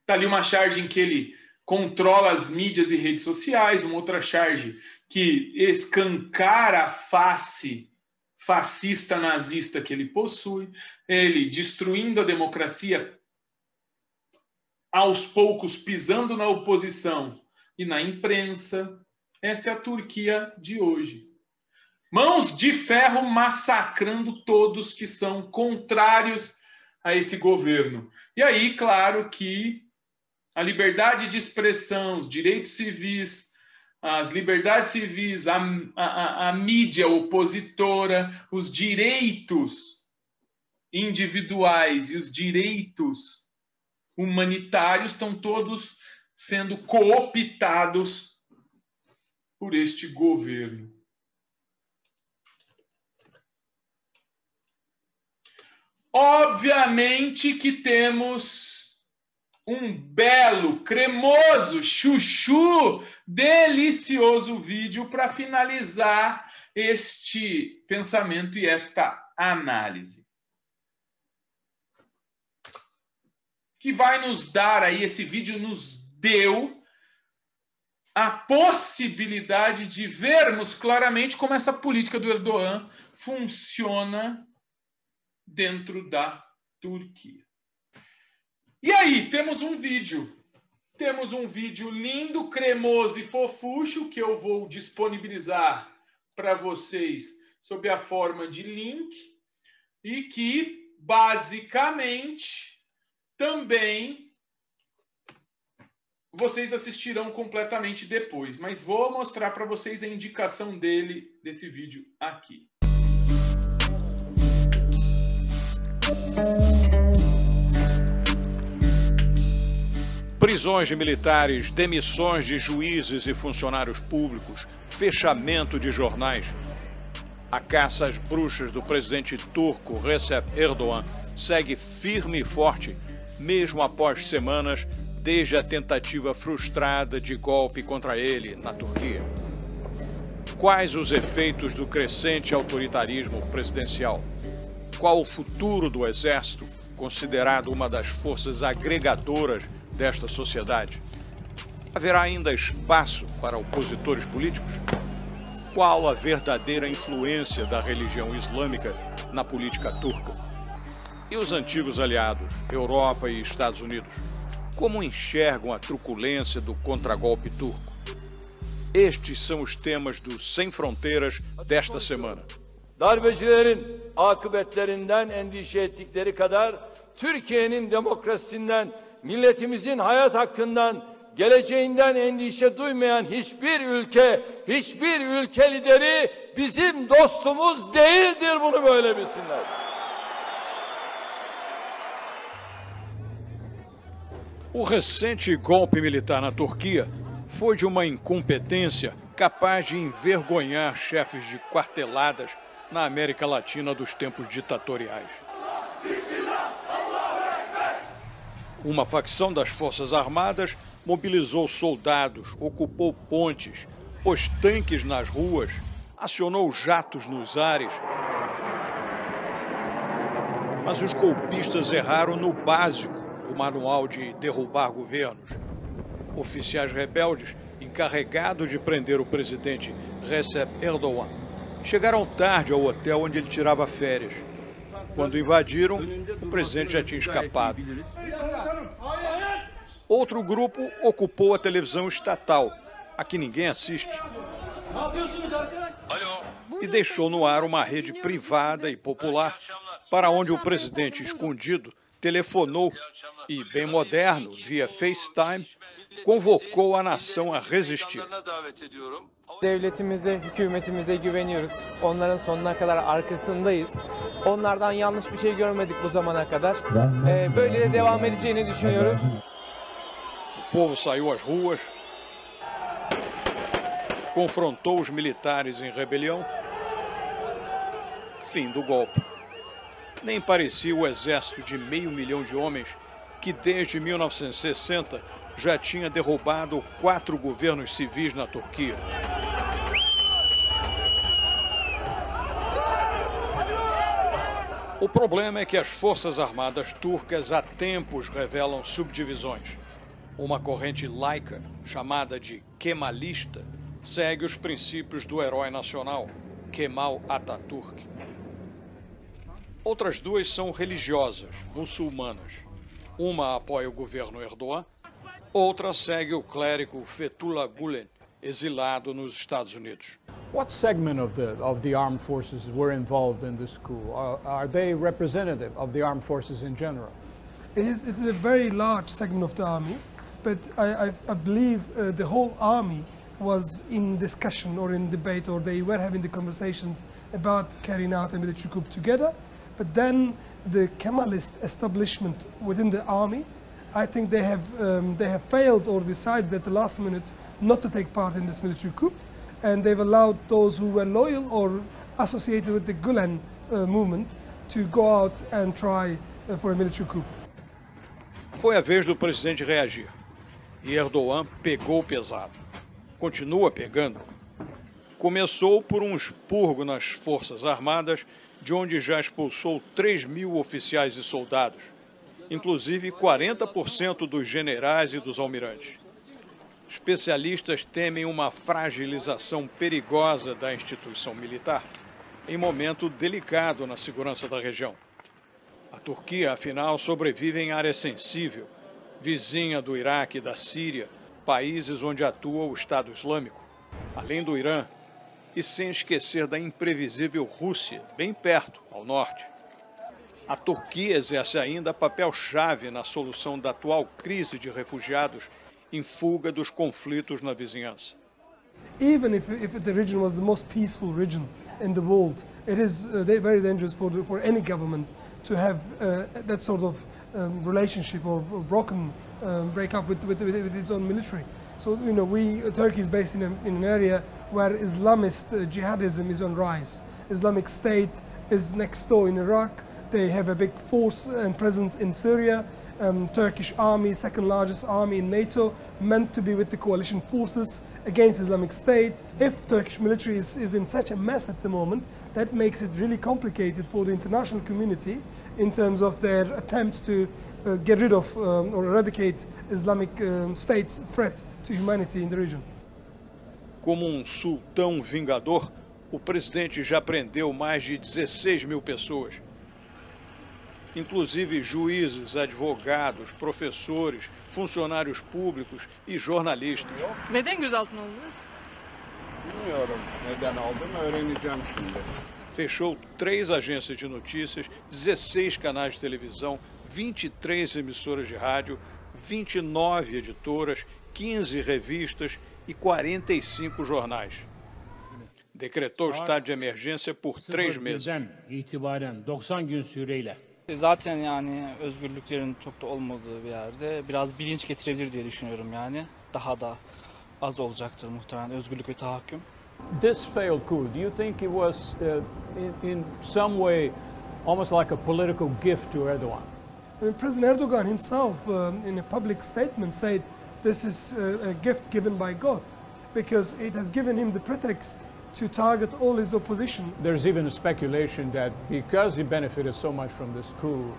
Tá ali uma charge em que ele controla as mídias e redes sociais, uma outra charge que escancara a face fascista nazista que ele possui, ele destruindo a democracia, aos poucos pisando na oposição e na imprensa. Essa é a Turquia de hoje. Mãos de ferro massacrando todos que são contrários a esse governo. E aí, claro que a liberdade de expressão, os direitos civis, as liberdades civis, a mídia opositora, os direitos individuais e os direitos humanitários estão todos sendo cooptados por este governo. Obviamente que temos um belo, cremoso, chuchu, delicioso vídeo para finalizar este pensamento e esta análise. Que vai nos dar aí, esse vídeo nos deu a possibilidade de vermos claramente como essa política do Erdogan funciona dentro da Turquia. E aí, temos um vídeo lindo, cremoso e fofucho que eu vou disponibilizar para vocês sob a forma de link e que, basicamente, também vocês assistirão completamente depois. Mas vou mostrar para vocês a indicação desse vídeo aqui. Prisões de militares, demissões de juízes e funcionários públicos, fechamento de jornais. A caça às bruxas do presidente turco Recep Erdogan segue firme e forte, mesmo após semanas desde a tentativa frustrada de golpe contra ele na Turquia. Quais os efeitos do crescente autoritarismo presidencial? Qual o futuro do exército, considerado uma das forças agregadoras desta sociedade? Haverá ainda espaço para opositores políticos? Qual a verdadeira influência da religião islâmica na política turca? E os antigos aliados, Europa e Estados Unidos, como enxergam a truculência do contragolpe turco? Estes são os temas do Sem Fronteiras desta semana. Darbecilerin akıbetlerinden endişe ettikleri kadar Türkiye'nin demokrasisinden, milletimizin hayat hakkından, geleceğinden endişe duymayan hiçbir ülke lideri bizim dostumuz değildir, bunu böyle bilsinler. O recente golpe militar na Turquia foi de uma incompetência capaz de envergonhar chefes de quarteladas na América Latina dos tempos ditatoriais. Uma facção das Forças Armadas mobilizou soldados, ocupou pontes, pôs tanques nas ruas, acionou jatos nos ares Mas os golpistas erraram no básico do manual de derrubar governos. Oficiais rebeldes, encarregados de prender o presidente Recep Erdogan, chegaram tarde ao hotel onde ele tirava férias. Quando invadiram, o presidente já tinha escapado. Outro grupo ocupou a televisão estatal, a que ninguém assiste, e deixou no ar uma rede privada e popular, para onde o presidente, escondido, telefonou e, bem moderno, via FaceTime, convocou a nação a resistir. Devletimize, hükümetimize güveniyoruz. Onların sonuna kadar arkasındayız. Onlardan yanlış bir şey görmedik bu zamana kadar. Böyle de devam edeceğini düşünüyoruz. O povo saiu às ruas, confrontou os militares em rebelião. Fim do golpe. Nem parecia o exército de 500 mil de homens que desde 1960 já tinha derrubado 4 governos civis na Turquia. O problema é que as forças armadas turcas há tempos revelam subdivisões. Uma corrente laica, chamada de kemalista, segue os princípios do herói nacional, Kemal Atatürk. Outras duas são religiosas, muçulmanas. Uma apoia o governo Erdogan, outra segue o clérigo Fethullah Gulen, exilado nos Estados Unidos. What segment of the armed forces were involved in this coup? Are they representative of the armed forces in general? It's a very large segment of the army, but I believe the whole army was in discussion or in debate, or they were having the conversations about carrying out a military coup together. But then the Kemalist establishment within the army, I think they have failed or decided at the last minute not to take part in this military coup, and they've allowed those who were loyal or associated with the Gulen movement to go out and try for a military coup. Foi a vez do presidente reagir. E Erdogan pegou pesado. Continua pegando. Começou por um expurgo nas Forças Armadas, de onde já expulsou 3.000 oficiais e soldados, inclusive 40% dos generais e dos almirantes. Especialistas temem uma fragilização perigosa da instituição militar, em momento delicado na segurança da região. A Turquia, afinal, sobrevive em área sensível, vizinha do Iraque e da Síria, países onde atua o Estado Islâmico, além do Irã, e sem esquecer da imprevisível Rússia, bem perto, ao norte. A Turquia exerce ainda papel-chave na solução da atual crise de refugiados em fuga dos conflitos na vizinhança. Even if the region was the most peaceful region in the world, it is very dangerous for any government to have that sort of relationship or break up with its own military. So Turkey is based in an area where Islamist jihadism is on rise. Islamic State is next door in Iraq. They have a big force and presence in Syria. Turkish army, second largest army in NATO, meant to be with the coalition forces against Islamic State. If Turkish military is in such a mess at the moment, that makes it really complicated for the international community in terms of their attempts to get rid of or eradicate Islamic State's threat to humanity in the region. Como um sultão vingador, o presidente já prendeu mais de 16.000 pessoas, inclusive juízes, advogados, professores, funcionários públicos e jornalistas. Neden gözaltına aldınız? Bilmiyorum neden aldım, öğreneceğim şimdi. Fechou 3 agências de notícias, 16 canais de televisão, 23 emissoras de rádio, 29 editoras, 15 revistas e 45 jornais. Decretou estado de emergência por 3 meses. itibaren 90 gün süreyle. Zaten yani özgürlüklerin çok da olmadığı bir yerde biraz bilinç getirebilir diye düşünüyorum yani. Daha da az olacaktır muhtemelen özgürlük ve tahakküm. This failed coup, do you think it was in some way almost like a political gift to Erdogan? I mean, President Erdogan himself, in a public statement, said this is a gift given by God, because it has given him the pretext to target all his opposition. There's even a speculation that because he benefited so much from this coup,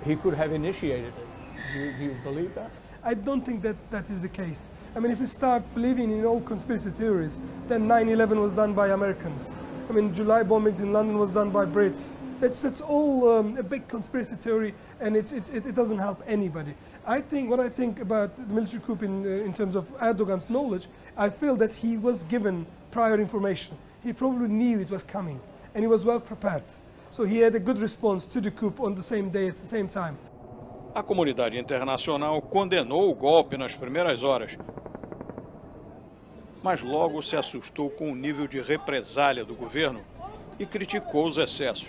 he could have initiated it. Do you believe that? I don't think that is the case. I mean, if we start believing in all conspiracy theories, then 9/11 was done by Americans. I mean, July bombings in London was done by Brits. That's all a big conspiracy theory, and it doesn't help anybody. When I think about the military coup in terms of Erdogan's knowledge, I feel that he was given prior information. He probably knew it was coming, and he was well prepared. So he had a good response to the coup on the same day, at the same time. A comunidade internacional condenou o golpe nas primeiras horas, mas logo se assustou com o nível de represália do governo e criticou os excessos.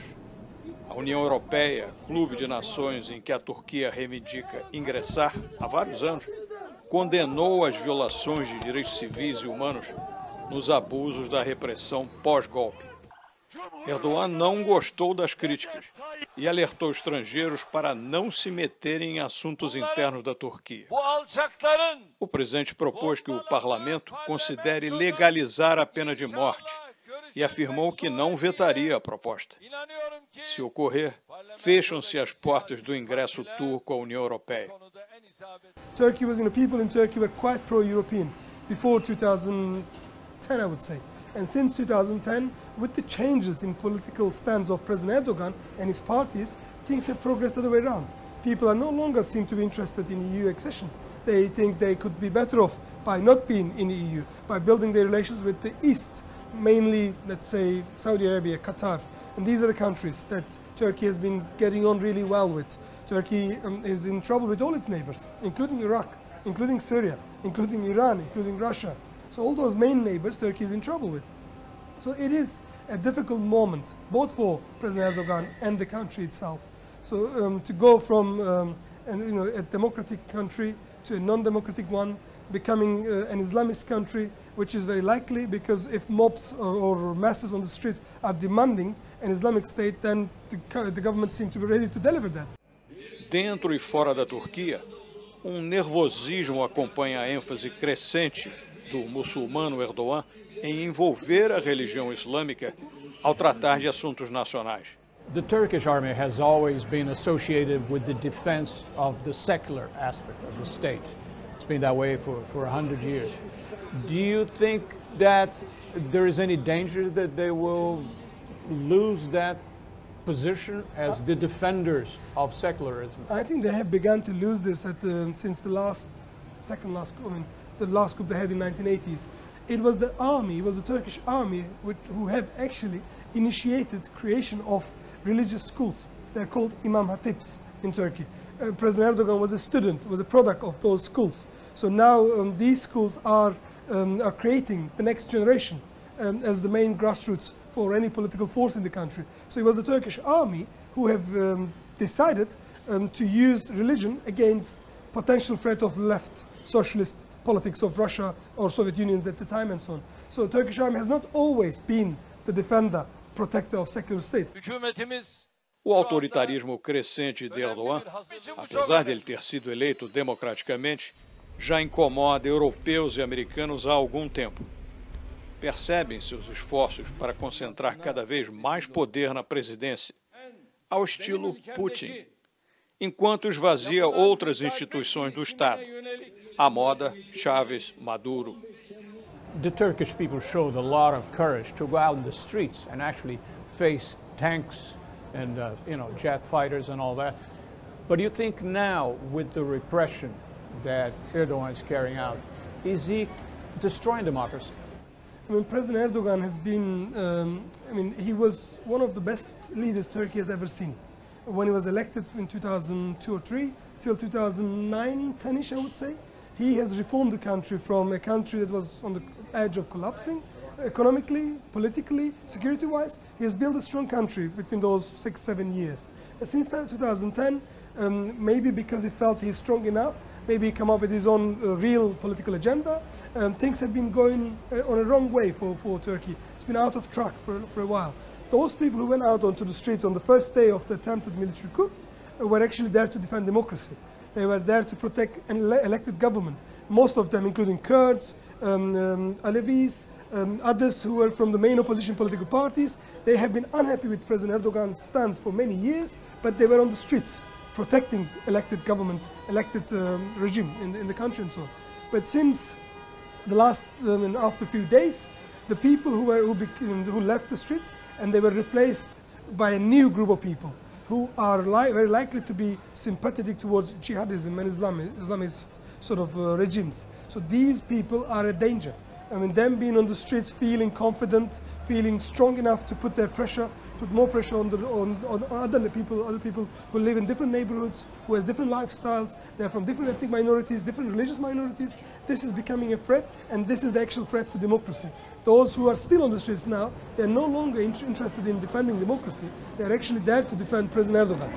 A União Europeia, clube de nações em que a Turquia reivindica ingressar há vários anos, condenou as violações de direitos civis e humanos nos abusos da repressão pós-golpe. Erdogan não gostou das críticas e alertou estrangeiros para não se meterem em assuntos internos da Turquia. O presidente propôs que o parlamento considere legalizar a pena de morte e afirmou que não vetaria a proposta. Se ocorrer, fecham-se as portas do ingresso turco à União Europeia. People in Turkey were quite pro-European before 2010, I would say. And since 2010, with the changes in political stance of President Erdogan and his parties, things have progressed the other way around. People are no longer seem to be interested in EU accession. They think they could be better off by not being in the EU, by building their relations with the East, mainly, let's say, Saudi Arabia, Qatar. And these are the countries that Turkey has been getting on really well with. Turkey is in trouble with all its neighbors, including Iraq, including Syria, including Iran, including Russia. So all those main neighbors, Turkey is in trouble with. So it is a difficult moment, both for President Erdogan and the country itself. So to go from a democratic country to a non-democratic one, becoming an Islamist country, which is very likely, because if mobs or masses on the streets are demanding an Islamic state, then the government seems to be ready to deliver that. Dentro e fora da Turquia, nervosismo acompanha a ênfase crescente do muçulmano Erdogan em envolver a religião islâmica ao tratar de assuntos nacionais. The Turkish army has always been associated with the defense of the secular aspect of the state. It's been that way for 100 years. Do you think that there is any danger that they will lose that position as the defenders of secularism? I think they have begun to lose this since the last coup they had in 1980s. It was the army, it was the Turkish army who have actually initiated creation of religious schools. They're called Imam Hatips in Turkey. President Erdogan was a student, was a product of those schools. So now these schools are creating the next generation as the main grassroots for any political force in the country. So it was the Turkish army who have decided to use religion against potential threat of left socialist politics of Russia or Soviet Union at the time and so on. So the Turkish army has not always been the defender, protector of secular state. O autoritarismo crescente de Erdogan, apesar de ele ter sido eleito democraticamente, já incomoda europeus e americanos há algum tempo. Percebem seus esforços para concentrar cada vez mais poder na presidência, ao estilo Putin, enquanto esvazia outras instituições do Estado, à moda Chávez, Maduro. The Turkish people showed a lot of courage to go out in the streets and actually face tanks and jet fighters and all that. But you think now, with the repression that Erdogan is carrying out, is he destroying democracy? I mean, President Erdogan has been, he was one of the best leaders Turkey has ever seen. When he was elected in 2002 or 3 till 2009, 10-ish, I would say, he has reformed the country from a country that was on the edge of collapsing, economically, politically, security-wise. He has built a strong country between those 6-7 years. Since 2010, maybe because he felt he's strong enough, maybe he come up with his own real political agenda, things have been going on a wrong way for Turkey. It's been out of track for a while. Those people who went out onto the streets on the first day of the attempted military coup were actually there to defend democracy. They were there to protect an elected government. Most of them, including Kurds, Alevis, others who were from the main opposition political parties. They have been unhappy with President Erdogan's stance for many years, but they were on the streets protecting elected government, elected regime in the country and so on. But since the last, after a few days, the people who left the streets, and they were replaced by a new group of people who are very likely to be sympathetic towards jihadism and Islamist sort of regimes. So these people are a danger. I mean, them being on the streets, feeling confident, feeling strong enough to put more pressure on other people who live in different neighborhoods, who has different lifestyles, they're from different ethnic minorities, different religious minorities. This is becoming a threat, and this is the actual threat to democracy. Those who are still on the streets now, they're no longer interested in defending democracy. They're actually there to defend President Erdogan.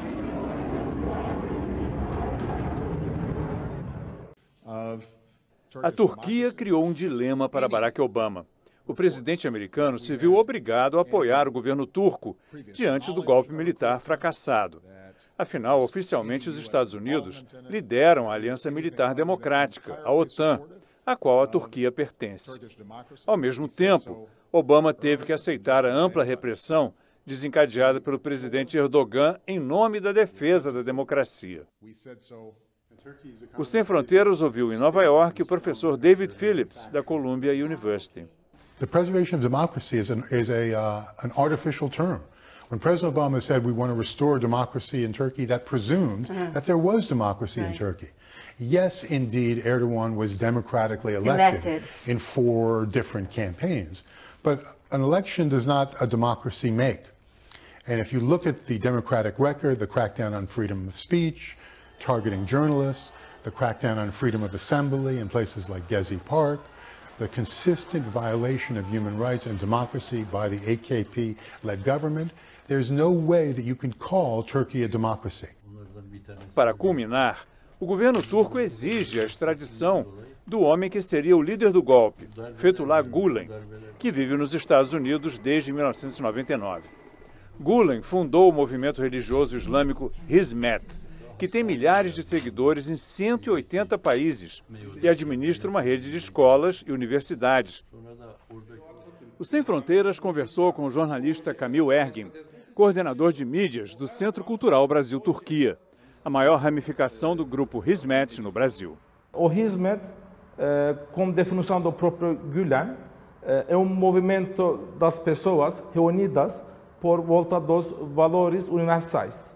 A Turquia criou um dilema para Barack Obama. O presidente americano se viu obrigado a apoiar o governo turco diante do golpe militar fracassado. Afinal, oficialmente, os Estados Unidos lideram a Aliança Militar Democrática, a OTAN, a qual a Turquia pertence. Ao mesmo tempo, Obama teve que aceitar a ampla repressão desencadeada pelo presidente Erdogan em nome da defesa da democracia. O Sem Fronteiras ouviu em Nova York o professor David Phillips, da Columbia University. The preservation of democracy is an artificial term. When President Obama said we want to restore democracy in Turkey, that presumed that there was democracy in Turkey. Yes, indeed, Erdogan was democratically elected in 4 different campaigns, but an election does not a democracy make. And if you look at the democratic record, the crackdown on freedom of speech, targeting journalists, the crackdown on freedom of assembly in places like Gezi Park, the consistent violation of human rights and democracy by the AKP-led government, there's no way that you can call Turkey a democracy. Para culminar, o governo turco exige a extradição do homem que seria o líder do golpe, Fethullah Gulen, que vive nos Estados Unidos desde 1999. Gulen fundou o movimento religioso islâmico Hizmet, que tem milhares de seguidores em 180 países e administra uma rede de escolas e universidades. O Sem Fronteiras conversou com o jornalista Kamil Ergin, coordenador de mídias do Centro Cultural Brasil-Turquia, a maior ramificação do grupo Hizmet no Brasil. O Hizmet, como definição do próprio Gülen, é um movimento das pessoas reunidas por volta dos valores universais.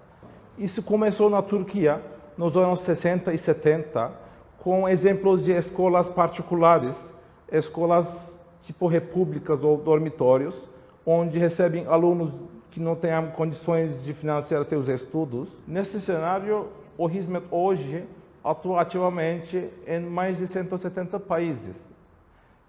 Isso começou na Turquia nos anos 60 e 70, com exemplos de escolas particulares, escolas tipo repúblicas ou dormitórios, onde recebem alunos que não têm condições de financiar seus estudos. Nesse cenário, o Hizmet hoje atua ativamente em mais de 170 países.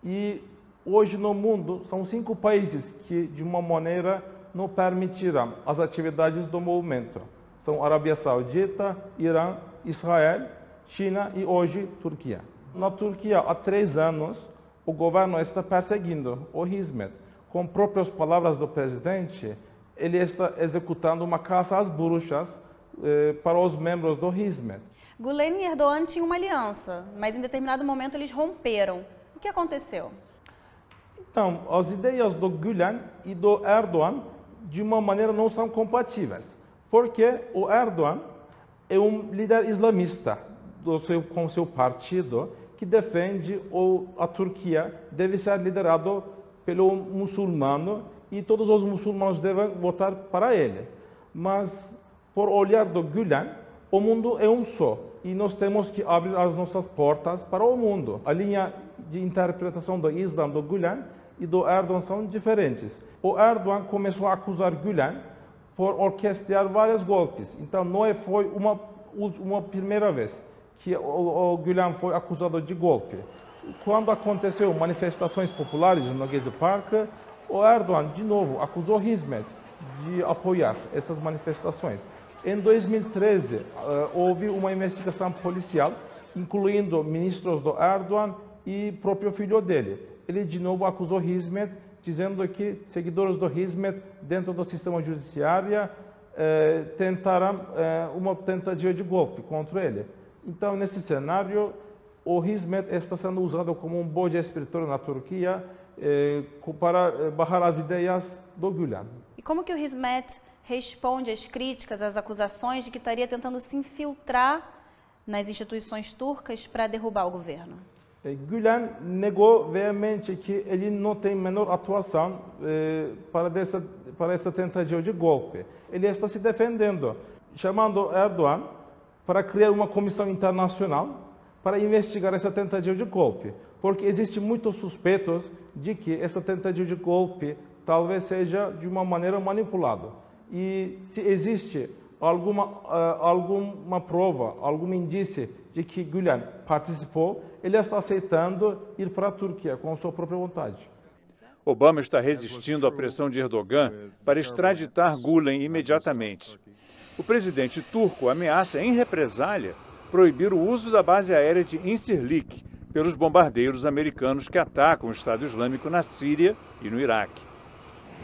E hoje no mundo são 5 países que, de uma maneira, não permitiram as atividades do movimento. São Arábia Saudita, Irã, Israel, China e hoje Turquia. Na Turquia, há 3 anos, o governo está perseguindo o Hizmet. Com próprias palavras do presidente, ele está executando uma caça às bruxas para os membros do Hizmet. Gulen e Erdogan tinham uma aliança, mas em determinado momento eles romperam. O que aconteceu? Então, as ideias do Gülen e do Erdogan, de uma maneira, não são compatíveis. Porque o Erdogan é um líder islamista com seu partido que defende a Turquia deve ser liderado pelo muçulmano e todos os muçulmanos devem votar para ele. Mas, por olhar do Gülen, o mundo é um só e nós temos que abrir as nossas portas para o mundo. A linha de interpretação do Islã do Gülen e do Erdogan são diferentes. O Erdogan começou a acusar Gülen por orquestrar vários golpes. Então, não foi uma primeira vez que o Gülen foi acusado de golpe. Quando aconteceu manifestações populares no Gezi Park, o Erdogan, de novo, acusou Hizmet de apoiar essas manifestações. Em 2013, houve uma investigação policial, incluindo ministros do Erdogan e próprio filho dele. Ele, de novo, acusou Hizmet, dizendo que seguidores do Hizmet dentro do sistema judiciário tentaram uma tentativa de golpe contra ele. Então, nesse cenário, o Hizmet está sendo usado como um bode expiatório na Turquia para barrar as ideias do Gülen. E como que o Hizmet responde às críticas, às acusações de que estaria tentando se infiltrar nas instituições turcas para derrubar o governo? Gülen negou veemente que ele não tem menor atuação para essa tentativa de golpe. Ele está se defendendo, chamando Erdogan para criar uma comissão internacional para investigar essa tentativa de golpe, porque existem muitos suspeitos de que essa tentativa de golpe talvez seja de uma maneira manipulada. E se existe alguma prova, algum indício de que Gülen participou, ele está aceitando ir para a Turquia com sua própria vontade. Obama está resistindo à pressão de Erdogan para extraditar Gülen imediatamente. O presidente turco ameaça, em represália, proibir o uso da base aérea de Incirlik pelos bombardeiros americanos que atacam o Estado Islâmico na Síria e no Iraque.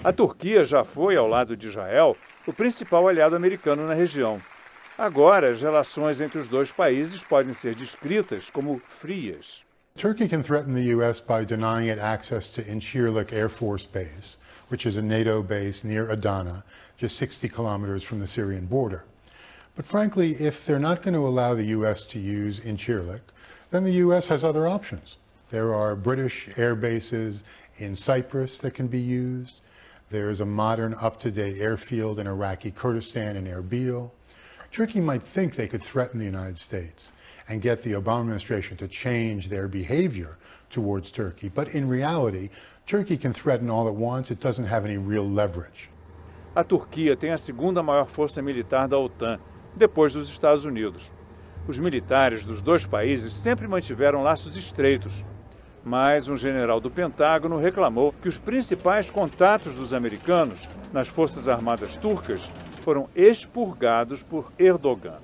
A Turquia já foi, ao lado de Israel, o principal aliado americano na região. Agora, as relações entre os dois países podem ser descritas como frias. Turkey can threaten the U.S. by denying it access to Incirlik Air Force Base, which is a NATO base near Adana, just 60 kilometers from the Syrian border. But frankly, if they're not going to allow the U.S. to use Incirlik, then the U.S. has other options. There are British air bases in Cyprus that can be used. There is a modern, up-to-date airfield in Iraqi Kurdistan and Erbil. Turkey might think they could threaten the United States and get the Obama administration to change their behavior towards Turkey. But in reality, Turkey can threaten all it wants. It doesn't have any real leverage. A Turquia tem a segunda maior força militar da OTAN, depois dos Estados Unidos. Os militares dos dois países sempre mantiveram laços estreitos. Mas um general do Pentágono reclamou que os principais contatos dos americanos nas Forças Armadas turcas foram expurgados por Erdogan.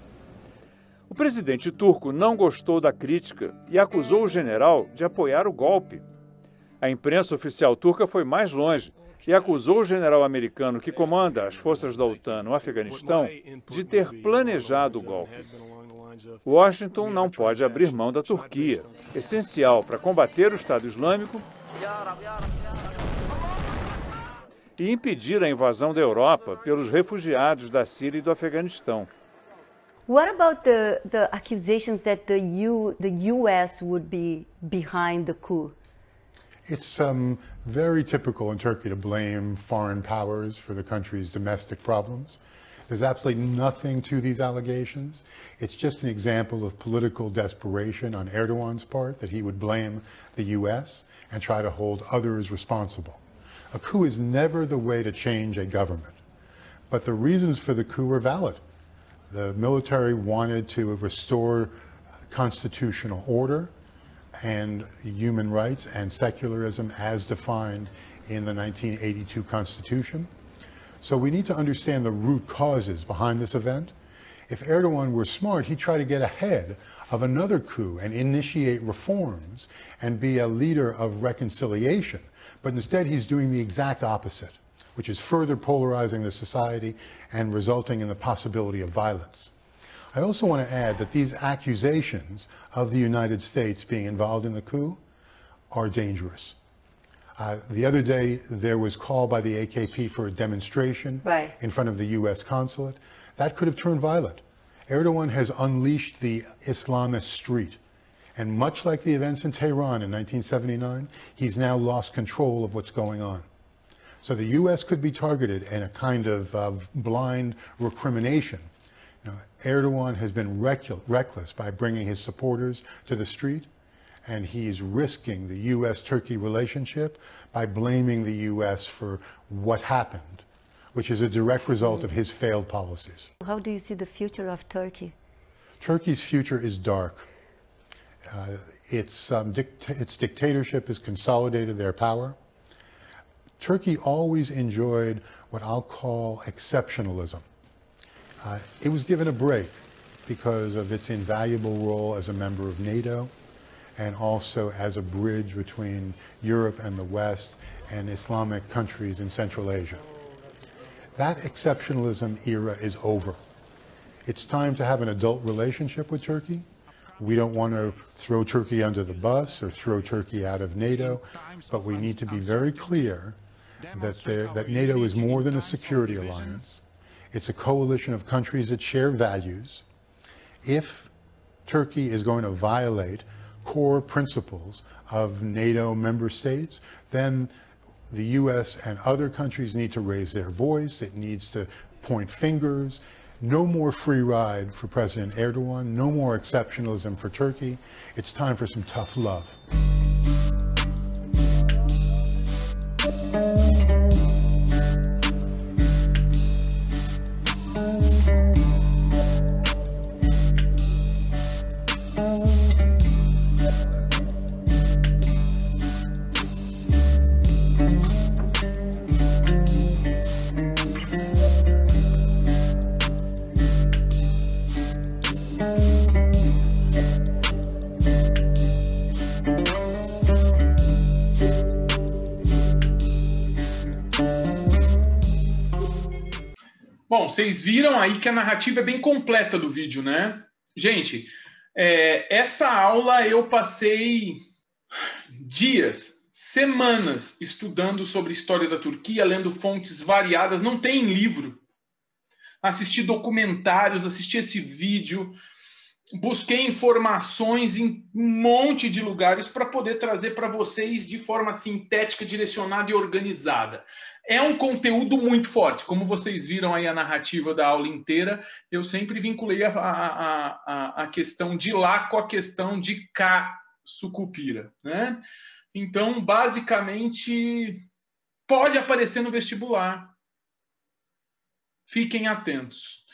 O presidente turco não gostou da crítica e acusou o general de apoiar o golpe. A imprensa oficial turca foi mais longe e acusou o general americano que comanda as forças da OTAN no Afeganistão de ter planejado o golpe. Washington não pode abrir mão da Turquia, essencial para combater o Estado Islâmico e impedir a invasão da Europa pelos refugiados da Síria e do Afeganistão. What about the accusations that the U.S. would be behind the coup? It's very typical in Turkey to blame foreign powers for the country's domestic problems. There's absolutely nothing to these allegations. It's just an example of political desperation on Erdogan's part, that he would blame the U.S. and try to hold others responsible. A coup is never the way to change a government. But the reasons for the coup were valid. The military wanted to restore constitutional order and human rights and secularism as defined in the 1982 Constitution. So we need to understand the root causes behind this event. If Erdogan were smart, he'd try to get ahead of another coup and initiate reforms and be a leader of reconciliation. But instead, he's doing the exact opposite, which is further polarizing the society and resulting in the possibility of violence. I also want to add that these accusations of the United States being involved in the coup are dangerous. The other day, there was call by the AKP for a demonstration in front of the U.S. consulate. That could have turned violent. Erdogan has unleashed the Islamist street. And much like the events in Tehran in 1979, he's now lost control of what's going on. So the U.S. could be targeted in a kind of blind recrimination. You know, Erdogan has been reckless by bringing his supporters to the street, and he's risking the U.S.-Turkey relationship by blaming the U.S. for what happened, which is a direct result of his failed policies. How do you see the future of Turkey? Turkey's future is dark. Its dictatorship has consolidated their power. Turkey always enjoyed what I'll call exceptionalism. It was given a break because of its invaluable role as a member of NATO and also as a bridge between Europe and the West and Islamic countries in Central Asia. That exceptionalism era is over. It's time to have an adult relationship with Turkey, We don't want to throw Turkey under the bus or throw Turkey out of NATO, but we need to be very clear that NATO is more than a security alliance. It's a coalition of countries that share values. If Turkey is going to violate core principles of NATO member states, then the U.S. and other countries need to raise their voice. It needs to point fingers. No more free ride for President Erdogan. No more exceptionalism for Turkey. It's time for some tough love. Bom, vocês viram aí que a narrativa é bem completa do vídeo, né? Gente, essa aula eu passei dias, semanas estudando sobre a história da Turquia, lendo fontes variadas, não tem livro. Assisti documentários, assisti esse vídeo, busquei informações em um monte de lugares para poder trazer para vocês de forma sintética, direcionada e organizada. É um conteúdo muito forte, como vocês viram aí a narrativa da aula inteira, eu sempre vinculei a questão de lá com a questão de cá, Sucupira, né? Então, basicamente, pode aparecer no vestibular. Fiquem atentos.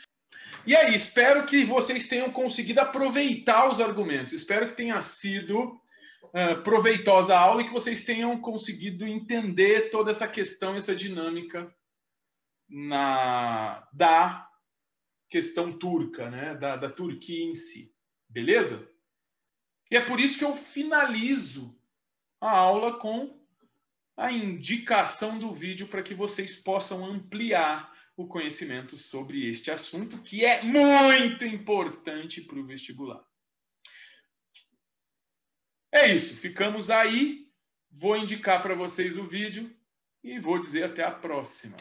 E aí, espero que vocês tenham conseguido aproveitar os argumentos. Espero que tenha sido proveitosa a aula e que vocês tenham conseguido entender toda essa questão, essa dinâmica da questão turca, né? da Turquia em si. Beleza? E é por isso que eu finalizo a aula com a indicação do vídeo para que vocês possam ampliar o conhecimento sobre este assunto, que é muito importante para o vestibular. É isso, ficamos aí. Vou indicar para vocês o vídeo e vou dizer até a próxima.